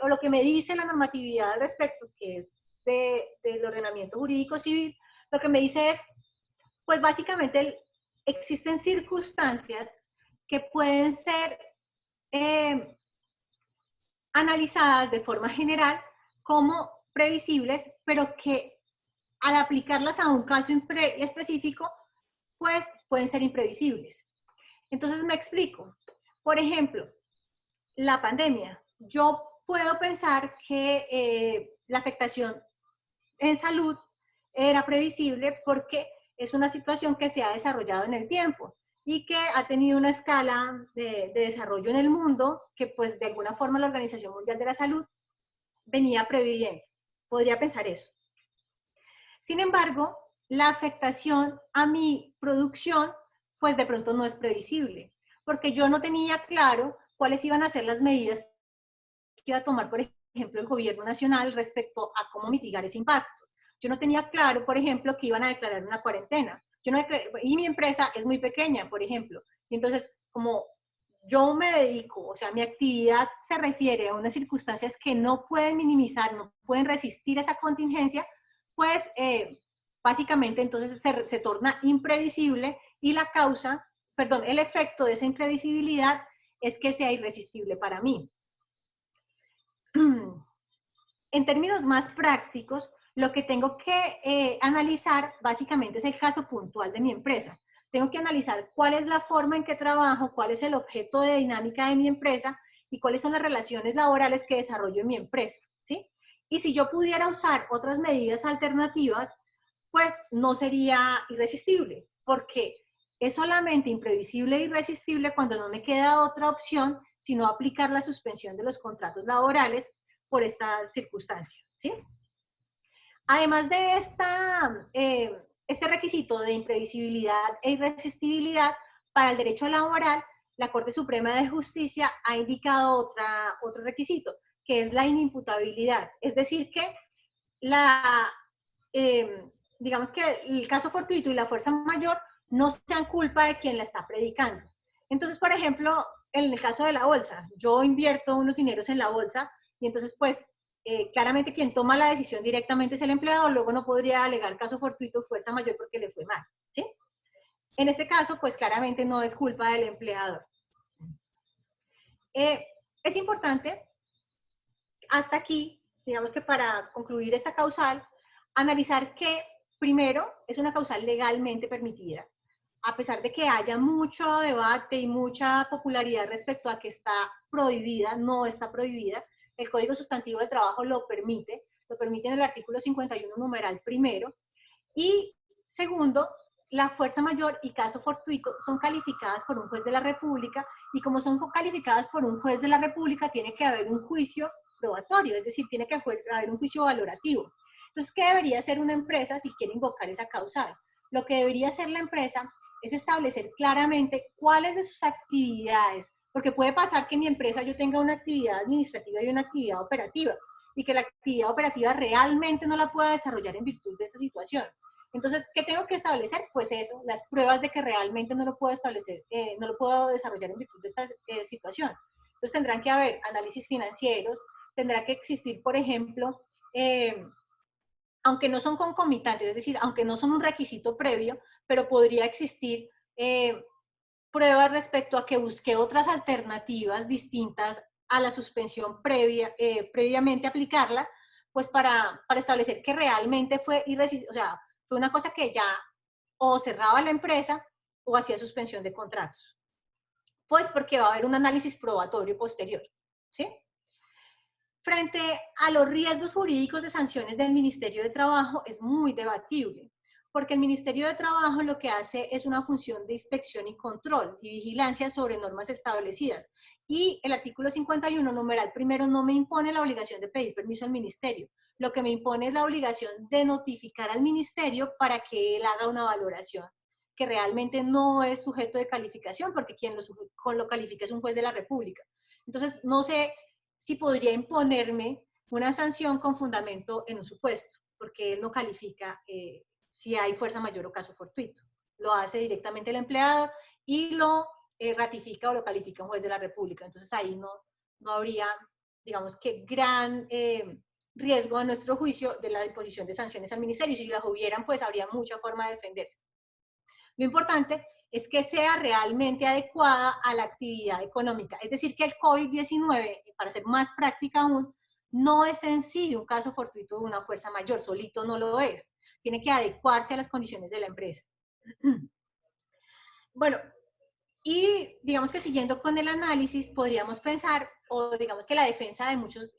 o lo que me dice la normatividad al respecto, que es del ordenamiento jurídico civil, lo que me dice es, pues básicamente existen circunstancias que pueden ser analizadas de forma general como previsibles, pero que al aplicarlas a un caso específico, pues pueden ser imprevisibles. Entonces me explico. Por ejemplo, la pandemia. Yo puedo pensar que la afectación en salud era previsible porque es una situación que se ha desarrollado en el tiempo y que ha tenido una escala de desarrollo en el mundo que pues de alguna forma la Organización Mundial de la Salud venía previendo. Podría pensar eso. Sin embargo, la afectación a mi producción, pues de pronto no es previsible, porque yo no tenía claro cuáles iban a ser las medidas que iba a tomar, por ejemplo, el gobierno nacional respecto a cómo mitigar ese impacto. Yo no tenía claro, por ejemplo, que iban a declarar una cuarentena. Y mi empresa es muy pequeña, por ejemplo. Y entonces, como yo me dedico, o sea, mi actividad se refiere a unas circunstancias que no pueden minimizar, no pueden resistir esa contingencia, pues básicamente entonces se torna imprevisible y la causa, perdón, el efecto de esa imprevisibilidad es que sea irresistible para mí. En términos más prácticos, lo que tengo que analizar básicamente es el caso puntual de mi empresa. Tengo que analizar cuál es la forma en que trabajo, cuál es el objeto de dinámica de mi empresa y cuáles son las relaciones laborales que desarrollo en mi empresa, ¿sí? Y si yo pudiera usar otras medidas alternativas, pues no sería irresistible, porque es solamente imprevisible e irresistible cuando no me queda otra opción sino aplicar la suspensión de los contratos laborales por estas circunstancias, ¿sí? Además de este requisito de imprevisibilidad e irresistibilidad para el derecho laboral, la Corte Suprema de Justicia ha indicado otro requisito, que es la inimputabilidad. Es decir, que digamos que el caso fortuito y la fuerza mayor no sean culpa de quien la está predicando. Entonces, por ejemplo, en el caso de la bolsa, yo invierto unos dineros en la bolsa y entonces, pues, claramente quien toma la decisión directamente es el empleador, luego no podría alegar caso fortuito, fuerza mayor porque le fue mal, ¿sí? En este caso, pues claramente no es culpa del empleador. Es importante, hasta aquí, digamos que para concluir esta causal, analizar que, primero, es una causal legalmente permitida, a pesar de que haya mucho debate y mucha popularidad respecto a que está prohibida, no está prohibida. El Código Sustantivo del Trabajo lo permite en el artículo 51, numeral primero. Y segundo, la fuerza mayor y caso fortuito son calificadas por un juez de la República y como son calificadas por un juez de la República, tiene que haber un juicio probatorio, es decir, tiene que haber un juicio valorativo. Entonces, ¿qué debería hacer una empresa si quiere invocar esa causal? Lo que debería hacer la empresa es establecer claramente cuáles de sus actividades, porque puede pasar que en mi empresa yo tenga una actividad administrativa y una actividad operativa, y que la actividad operativa realmente no la pueda desarrollar en virtud de esta situación. Entonces, ¿qué tengo que establecer? Pues eso, las pruebas de que realmente no lo puedo establecer, no lo puedo desarrollar en virtud de esta situación. Entonces, tendrán que haber análisis financieros, tendrá que existir, por ejemplo, aunque no son concomitantes, es decir, aunque no son un requisito previo, pero podría existir pruebas respecto a que busqué otras alternativas distintas a la suspensión previamente aplicarla, pues para establecer que realmente fue irresistible, o sea, fue una cosa que ya o cerraba la empresa o hacía suspensión de contratos. Pues porque va a haber un análisis probatorio posterior, ¿sí? Frente a los riesgos jurídicos de sanciones del Ministerio de Trabajo es muy debatible, porque el Ministerio de Trabajo lo que hace es una función de inspección y control y vigilancia sobre normas establecidas. Y el artículo 51, numeral primero, no me impone la obligación de pedir permiso al Ministerio. Lo que me impone es la obligación de notificar al Ministerio para que él haga una valoración que realmente no es sujeto de calificación, porque quien lo califica es un juez de la República. Entonces, no sé si podría imponerme una sanción con fundamento en un supuesto, porque él no califica si hay fuerza mayor o caso fortuito. Lo hace directamente el empleador y lo ratifica o lo califica un juez de la República. Entonces ahí no habría, digamos que gran riesgo a nuestro juicio de la imposición de sanciones al ministerio. Si las hubieran, pues habría mucha forma de defenderse. Lo importante es que sea realmente adecuada a la actividad económica. Es decir, que el COVID-19, para ser más práctica aún, no es en sí un caso fortuito de una fuerza mayor, solito no lo es. Tiene que adecuarse a las condiciones de la empresa. Bueno, y digamos que siguiendo con el análisis, podríamos pensar, o digamos que la defensa de muchos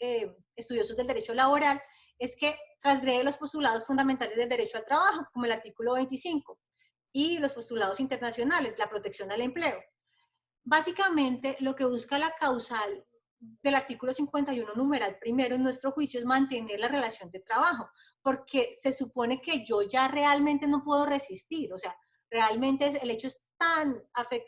estudiosos del derecho laboral, es que transgrede los postulados fundamentales del derecho al trabajo, como el artículo 25, y los postulados internacionales, la protección al empleo. Básicamente, lo que busca la causal del artículo 51, numeral primero, en nuestro juicio, es mantener la relación de trabajo, porque se supone que yo ya realmente no puedo resistir, o sea, realmente el hecho es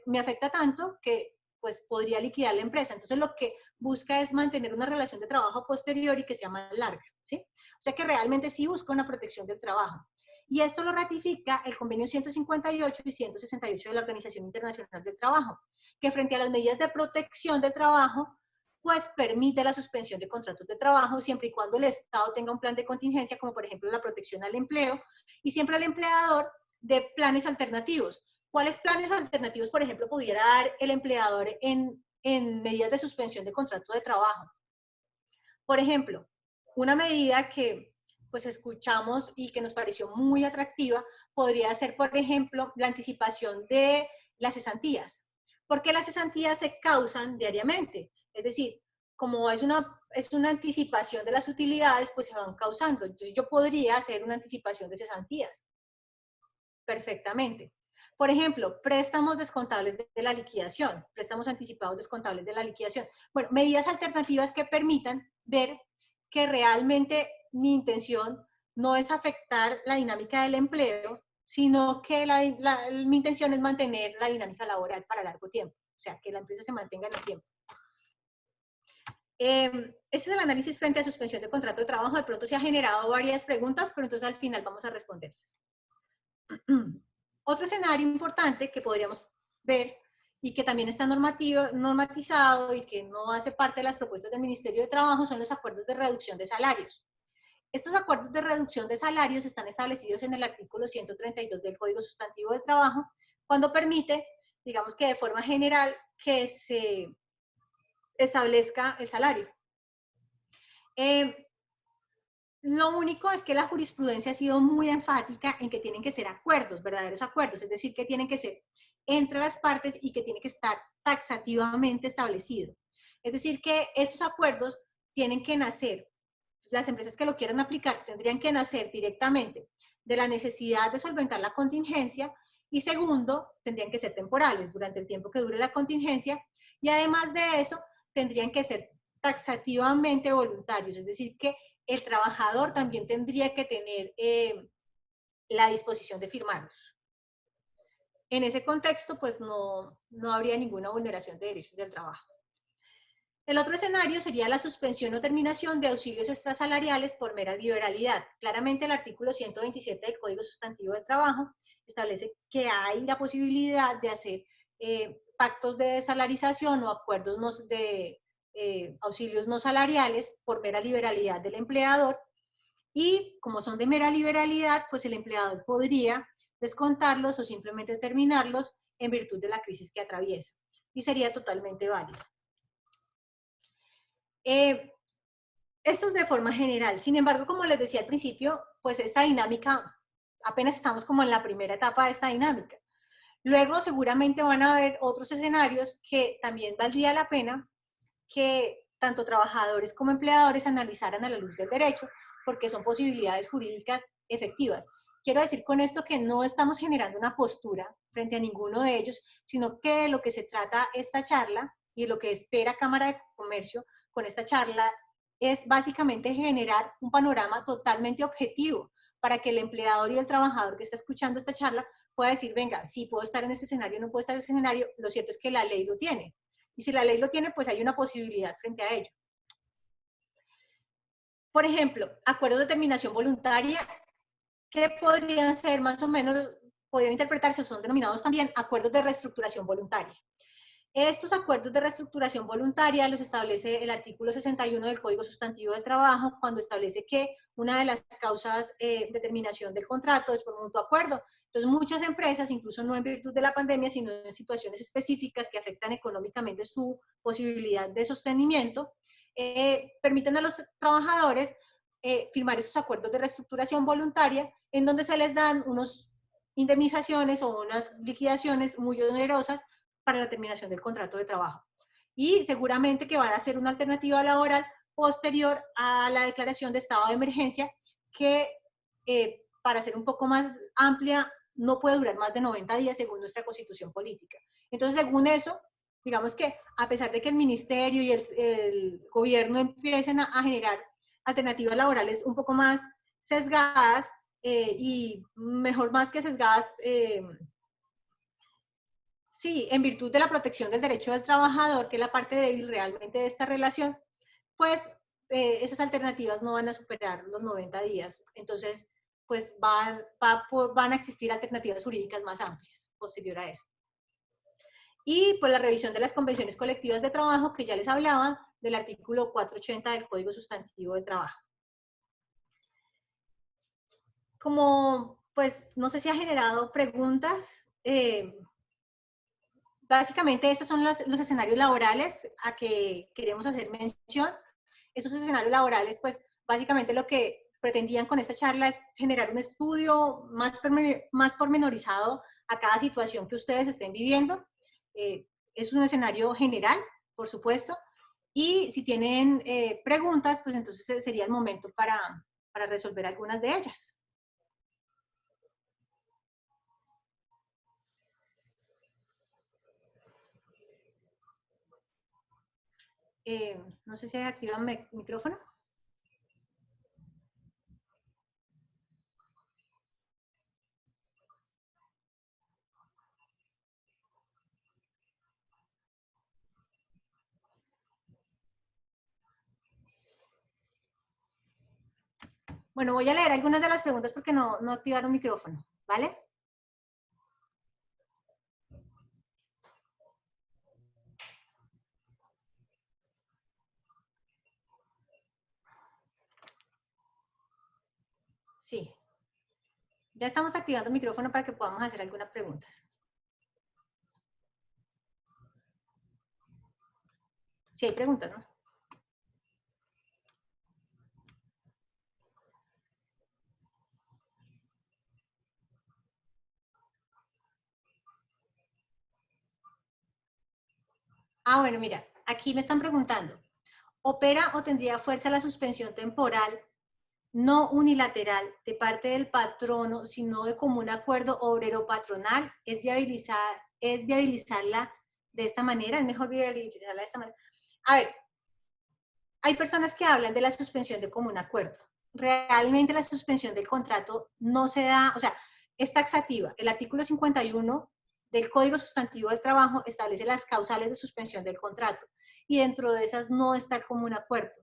me afecta tanto que pues podría liquidar la empresa. Entonces lo que busca es mantener una relación de trabajo posterior y que sea más larga, ¿sí? O sea que realmente sí busca una protección del trabajo. Y esto lo ratifica el convenio 158 y 168 de la Organización Internacional del Trabajo, que frente a las medidas de protección del trabajo, pues permite la suspensión de contratos de trabajo siempre y cuando el Estado tenga un plan de contingencia, como por ejemplo la protección al empleo, y siempre al empleador de planes alternativos. ¿Cuáles planes alternativos, por ejemplo, pudiera dar el empleador en medidas de suspensión de contrato de trabajo? Por ejemplo, una medida que pues escuchamos y que nos pareció muy atractiva podría ser, por ejemplo, la anticipación de las cesantías. Porque las cesantías se causan diariamente. Es decir, como es una anticipación de las utilidades, pues se van causando. Entonces yo podría hacer una anticipación de cesantías perfectamente. Por ejemplo, préstamos descontables de la liquidación, préstamos anticipados descontables de la liquidación. Bueno, medidas alternativas que permitan ver que realmente mi intención no es afectar la dinámica del empleo, sino que mi intención es mantener la dinámica laboral para largo tiempo, o sea, que la empresa se mantenga en el tiempo. Este es el análisis frente a suspensión de contrato de trabajo. De pronto se han generado varias preguntas, pero entonces al final vamos a responderlas. Otro escenario importante que podríamos ver y que también está normatizado y que no hace parte de las propuestas del Ministerio de Trabajo son los acuerdos de reducción de salarios. Estos acuerdos de reducción de salarios están establecidos en el artículo 132 del Código Sustantivo del Trabajo, cuando permite, digamos que de forma general, que se establezca el salario. Lo único es que la jurisprudencia ha sido muy enfática en que tienen que ser acuerdos, verdaderos acuerdos, es decir, que tienen que ser entre las partes y que tiene que estar taxativamente establecido. Es decir, que estos acuerdos tienen que nacer, las empresas que lo quieran aplicar tendrían que nacer directamente de la necesidad de solventar la contingencia y segundo, tendrían que ser temporales durante el tiempo que dure la contingencia y además de eso, tendrían que ser taxativamente voluntarios, es decir, que el trabajador también tendría que tener la disposición de firmarlos. En ese contexto, pues no habría ninguna vulneración de derechos del trabajo. El otro escenario sería la suspensión o terminación de auxilios extrasalariales por mera liberalidad. Claramente el artículo 127 del Código Sustantivo del Trabajo establece que hay la posibilidad de hacer pactos de salarización o acuerdos de auxilios no salariales por mera liberalidad del empleador y como son de mera liberalidad, pues el empleador podría descontarlos o simplemente terminarlos en virtud de la crisis que atraviesa y sería totalmente válido. Esto es de forma general. Sin embargo, como les decía al principio, pues esta dinámica, apenas estamos como en la primera etapa de esta dinámica. Luego seguramente van a haber otros escenarios que también valdría la pena que tanto trabajadores como empleadores analizaran a la luz del derecho, porque son posibilidades jurídicas efectivas. Quiero decir con esto que no estamos generando una postura frente a ninguno de ellos, sino que de lo que se trata esta charla y lo que espera Cámara de Comercio con esta charla es básicamente generar un panorama totalmente objetivo para que el empleador y el trabajador que está escuchando esta charla pueda decir, venga, sí puedo estar en ese escenario, no puedo estar en ese escenario, lo cierto es que la ley lo tiene. Y si la ley lo tiene, pues hay una posibilidad frente a ello. Por ejemplo, acuerdos de terminación voluntaria, que podrían ser más o menos, podrían interpretarse o son denominados también acuerdos de reestructuración voluntaria. Estos acuerdos de reestructuración voluntaria los establece el artículo 61 del Código Sustantivo del Trabajo, cuando establece que una de las causas de terminación del contrato es por mutuo acuerdo. Entonces, muchas empresas, incluso no en virtud de la pandemia, sino en situaciones específicas que afectan económicamente su posibilidad de sostenimiento, permiten a los trabajadores firmar esos acuerdos de reestructuración voluntaria, en donde se les dan unas indemnizaciones o unas liquidaciones muy onerosas para la terminación del contrato de trabajo. Y seguramente que van a ser una alternativa laboral posterior a la declaración de estado de emergencia, que para ser un poco más amplia, no puede durar más de 90 días según nuestra constitución política. Entonces, según eso, digamos que a pesar de que el ministerio y el gobierno empiecen a generar alternativas laborales un poco más sesgadas y mejor más que sesgadas, sí, en virtud de la protección del derecho del trabajador, que es la parte débil realmente de esta relación, pues esas alternativas no van a superar los 90 días. Entonces, pues van a existir alternativas jurídicas más amplias posterior a eso. Y pues la revisión de las convenciones colectivas de trabajo, que ya les hablaba, del artículo 480 del Código Sustantivo del Trabajo. Como, pues, no sé si ha generado preguntas, básicamente estos son los escenarios laborales a que queremos hacer mención. Esos escenarios laborales, pues básicamente lo que pretendían con esta charla es generar un estudio más pormenorizado a cada situación que ustedes estén viviendo. Es un escenario general, por supuesto, y si tienen preguntas, pues entonces sería el momento para resolver algunas de ellas. No sé si activan mi micrófono. Bueno, voy a leer algunas de las preguntas porque no activaron micrófono, ¿vale? Sí. Ya estamos activando el micrófono para que podamos hacer algunas preguntas. Sí, hay preguntas, ¿no? Ah, bueno, mira, aquí me están preguntando, ¿opera o tendría fuerza la suspensión temporal no unilateral de parte del patrono, sino de común acuerdo obrero-patronal? ¿Es viabilizarla de esta manera? ¿Es mejor viabilizarla de esta manera? A ver, hay personas que hablan de la suspensión de común acuerdo. Realmente la suspensión del contrato no se da, o sea, es taxativa. El artículo 51 del Código Sustantivo del Trabajo establece las causales de suspensión del contrato y dentro de esas no está el común acuerdo.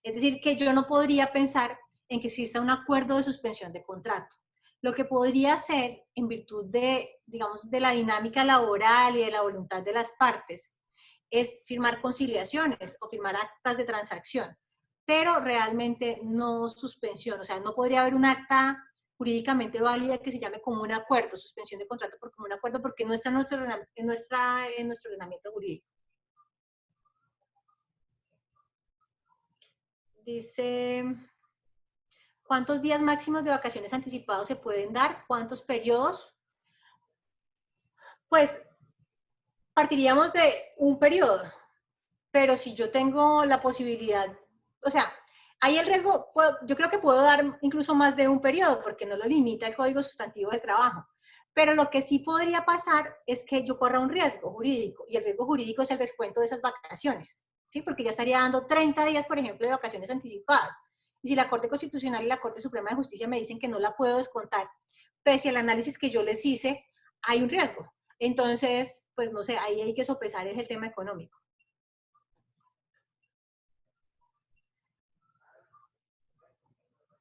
Es decir, que yo no podría pensar en que exista un acuerdo de suspensión de contrato. Lo que podría hacer, en virtud de, digamos, de la dinámica laboral y de la voluntad de las partes, es firmar conciliaciones o firmar actas de transacción, pero realmente no suspensión, o sea, no podría haber un acta jurídicamente válida que se llame común acuerdo, suspensión de contrato por común acuerdo, porque no está en nuestro ordenamiento jurídico. Dice, ¿cuántos días máximos de vacaciones anticipados se pueden dar? ¿Cuántos periodos? Pues partiríamos de un periodo, pero si yo tengo la posibilidad, o sea, ahí el riesgo, yo creo que puedo dar incluso más de un periodo, porque no lo limita el Código Sustantivo del Trabajo. Pero lo que sí podría pasar es que yo corra un riesgo jurídico, y el riesgo jurídico es el descuento de esas vacaciones, ¿sí? Porque ya estaría dando 30 días, por ejemplo, de vacaciones anticipadas. Y si la Corte Constitucional y la Corte Suprema de Justicia me dicen que no la puedo descontar, pese al análisis que yo les hice, hay un riesgo. Entonces, pues no sé, ahí hay que sopesar es el tema económico.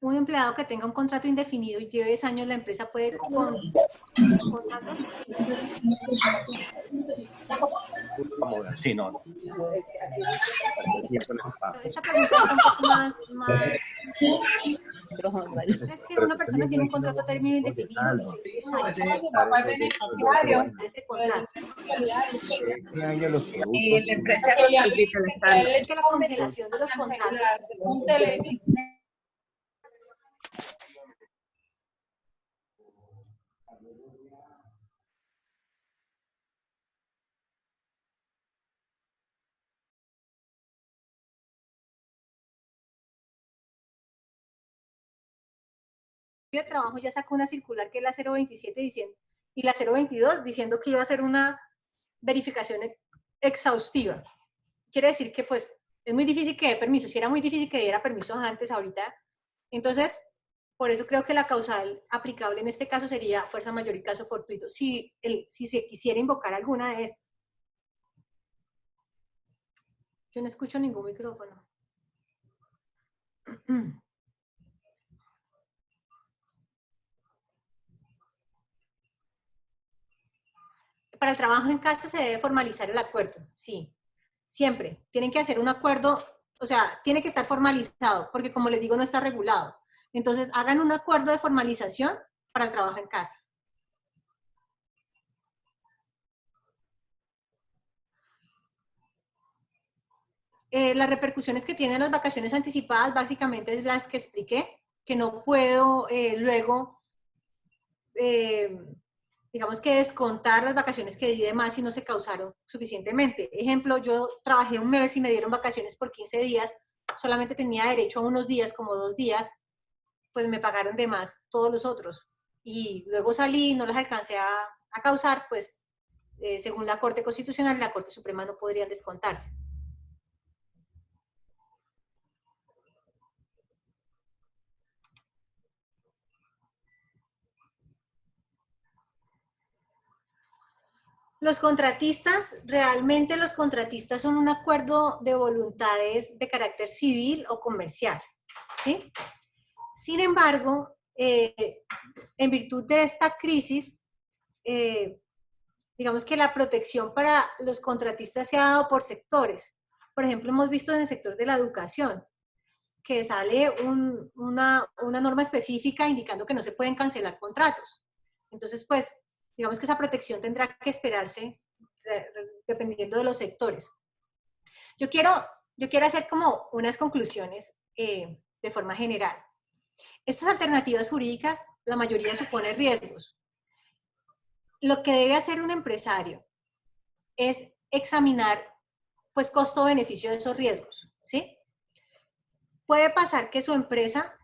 Un empleado que tenga un contrato indefinido y lleve 10 años, la empresa puede contratos. Sí, no. Esta pregunta está un poco más es que una persona tiene un contrato a término indefinido y lleve 10 años. Este contrato. Y la empresa resolvió el estado. Es que la congelación de los contratos. De trabajo ya sacó una circular que es la 027 diciendo, y la 022 diciendo que iba a ser una verificación exhaustiva. Quiere decir que pues es muy difícil que dé permiso. Si era muy difícil que diera permisos antes, ahorita. Entonces, por eso creo que la causal aplicable en este caso sería fuerza mayor y caso fortuito. Si se quisiera invocar alguna de estas. Yo no escucho ningún micrófono. Para el trabajo en casa se debe formalizar el acuerdo, sí. Siempre. Tienen que hacer un acuerdo, o sea, tiene que estar formalizado, porque como les digo, no está regulado. Entonces, hagan un acuerdo de formalización para el trabajo en casa. Las repercusiones que tienen las vacaciones anticipadas básicamente es las que expliqué, que no puedo luego, digamos que descontar las vacaciones que di de más si no se causaron suficientemente. Ejemplo, yo trabajé un mes y me dieron vacaciones por 15 días, solamente tenía derecho a unos días, como 2 días, pues me pagaron de más todos los otros. Y luego salí, no las alcancé a causar, pues según la Corte Constitucional y la Corte Suprema no podrían descontarse. Los contratistas, realmente los contratistas son un acuerdo de voluntades de carácter civil o comercial, ¿sí? Sin embargo, en virtud de esta crisis, digamos que la protección para los contratistas se ha dado por sectores. Por ejemplo, hemos visto en el sector de la educación que sale una norma específica indicando que no se pueden cancelar contratos. Entonces, pues, digamos que esa protección tendrá que esperarse dependiendo de los sectores. Yo quiero hacer como unas conclusiones de forma general. Estas alternativas jurídicas, la mayoría supone riesgos. Lo que debe hacer un empresario es examinar, pues, costo-beneficio de esos riesgos, ¿sí? Puede pasar que su empresa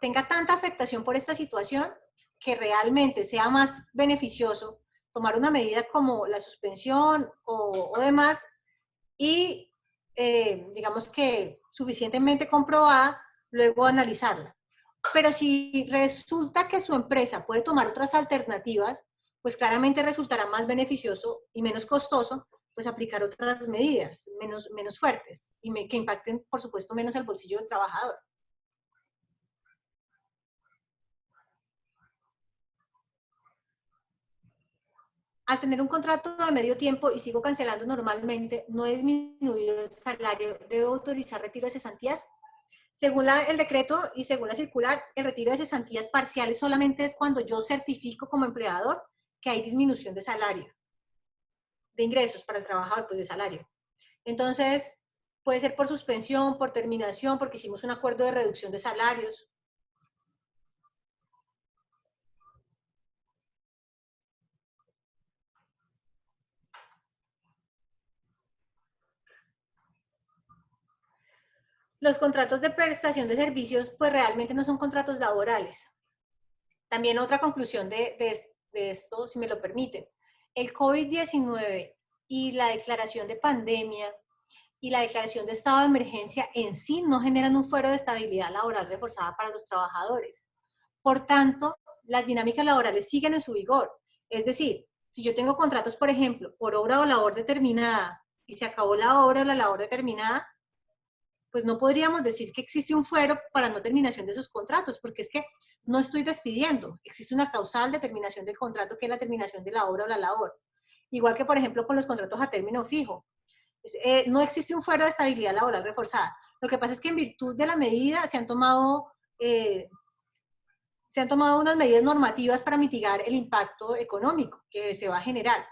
tenga tanta afectación por esta situación que realmente sea más beneficioso tomar una medida como la suspensión o demás y digamos que suficientemente comprobada, luego analizarla. Pero si resulta que su empresa puede tomar otras alternativas, pues claramente resultará más beneficioso y menos costoso, pues aplicar otras medidas menos fuertes y que impacten, por supuesto, menos el bolsillo del trabajador. Al tener un contrato de medio tiempo y sigo cancelando normalmente, no he disminuido el salario, ¿debo autorizar retiro de cesantías? Según el decreto y según la circular, el retiro de cesantías parciales solamente es cuando yo certifico como empleador que hay disminución de salario, de ingresos para el trabajador, pues de salario. Entonces, puede ser por suspensión, por terminación, porque hicimos un acuerdo de reducción de salarios. Los contratos de prestación de servicios pues realmente no son contratos laborales. También otra conclusión de esto, si me lo permiten, el COVID-19 y la declaración de pandemia y la declaración de estado de emergencia en sí no generan un fuero de estabilidad laboral reforzada para los trabajadores. Por tanto, las dinámicas laborales siguen en su vigor. Es decir, si yo tengo contratos, por ejemplo, por obra o labor determinada y se acabó la obra o la labor determinada, pues no podríamos decir que existe un fuero para no terminación de esos contratos, porque es que no estoy despidiendo, existe una causal de terminación del contrato que es la terminación de la obra o la labor. Igual que, por ejemplo, con los contratos a término fijo. No existe un fuero de estabilidad laboral reforzada. Lo que pasa es que en virtud de la medida se han tomado unas medidas normativas para mitigar el impacto económico que se va a generar.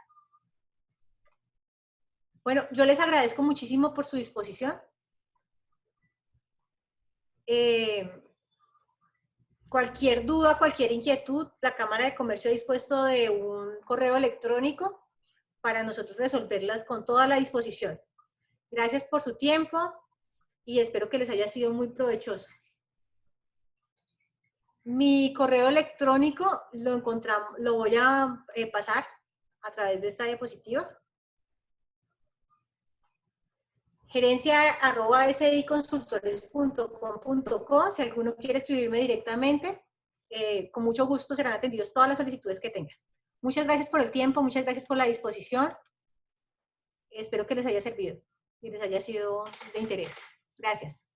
Bueno, yo les agradezco muchísimo por su disposición. Cualquier duda, cualquier inquietud, la Cámara de Comercio ha dispuesto de un correo electrónico para nosotros resolverlas con toda la disposición. Gracias por su tiempo y espero que les haya sido muy provechoso. Mi correo electrónico lo voy a pasar a través de esta diapositiva. gerencia@sdiconsultores.com.co. Si alguno quiere escribirme directamente, con mucho gusto serán atendidos todas las solicitudes que tengan. Muchas gracias por el tiempo, muchas gracias por la disposición. Espero que les haya servido y les haya sido de interés. Gracias.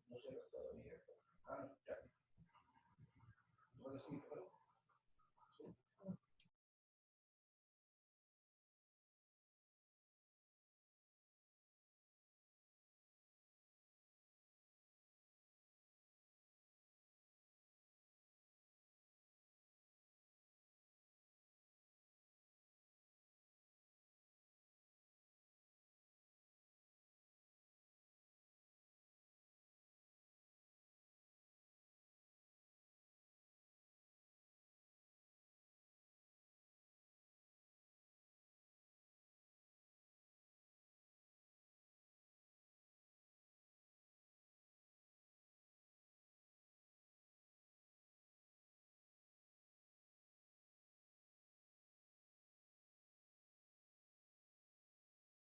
No sé todavía. Ah, ya.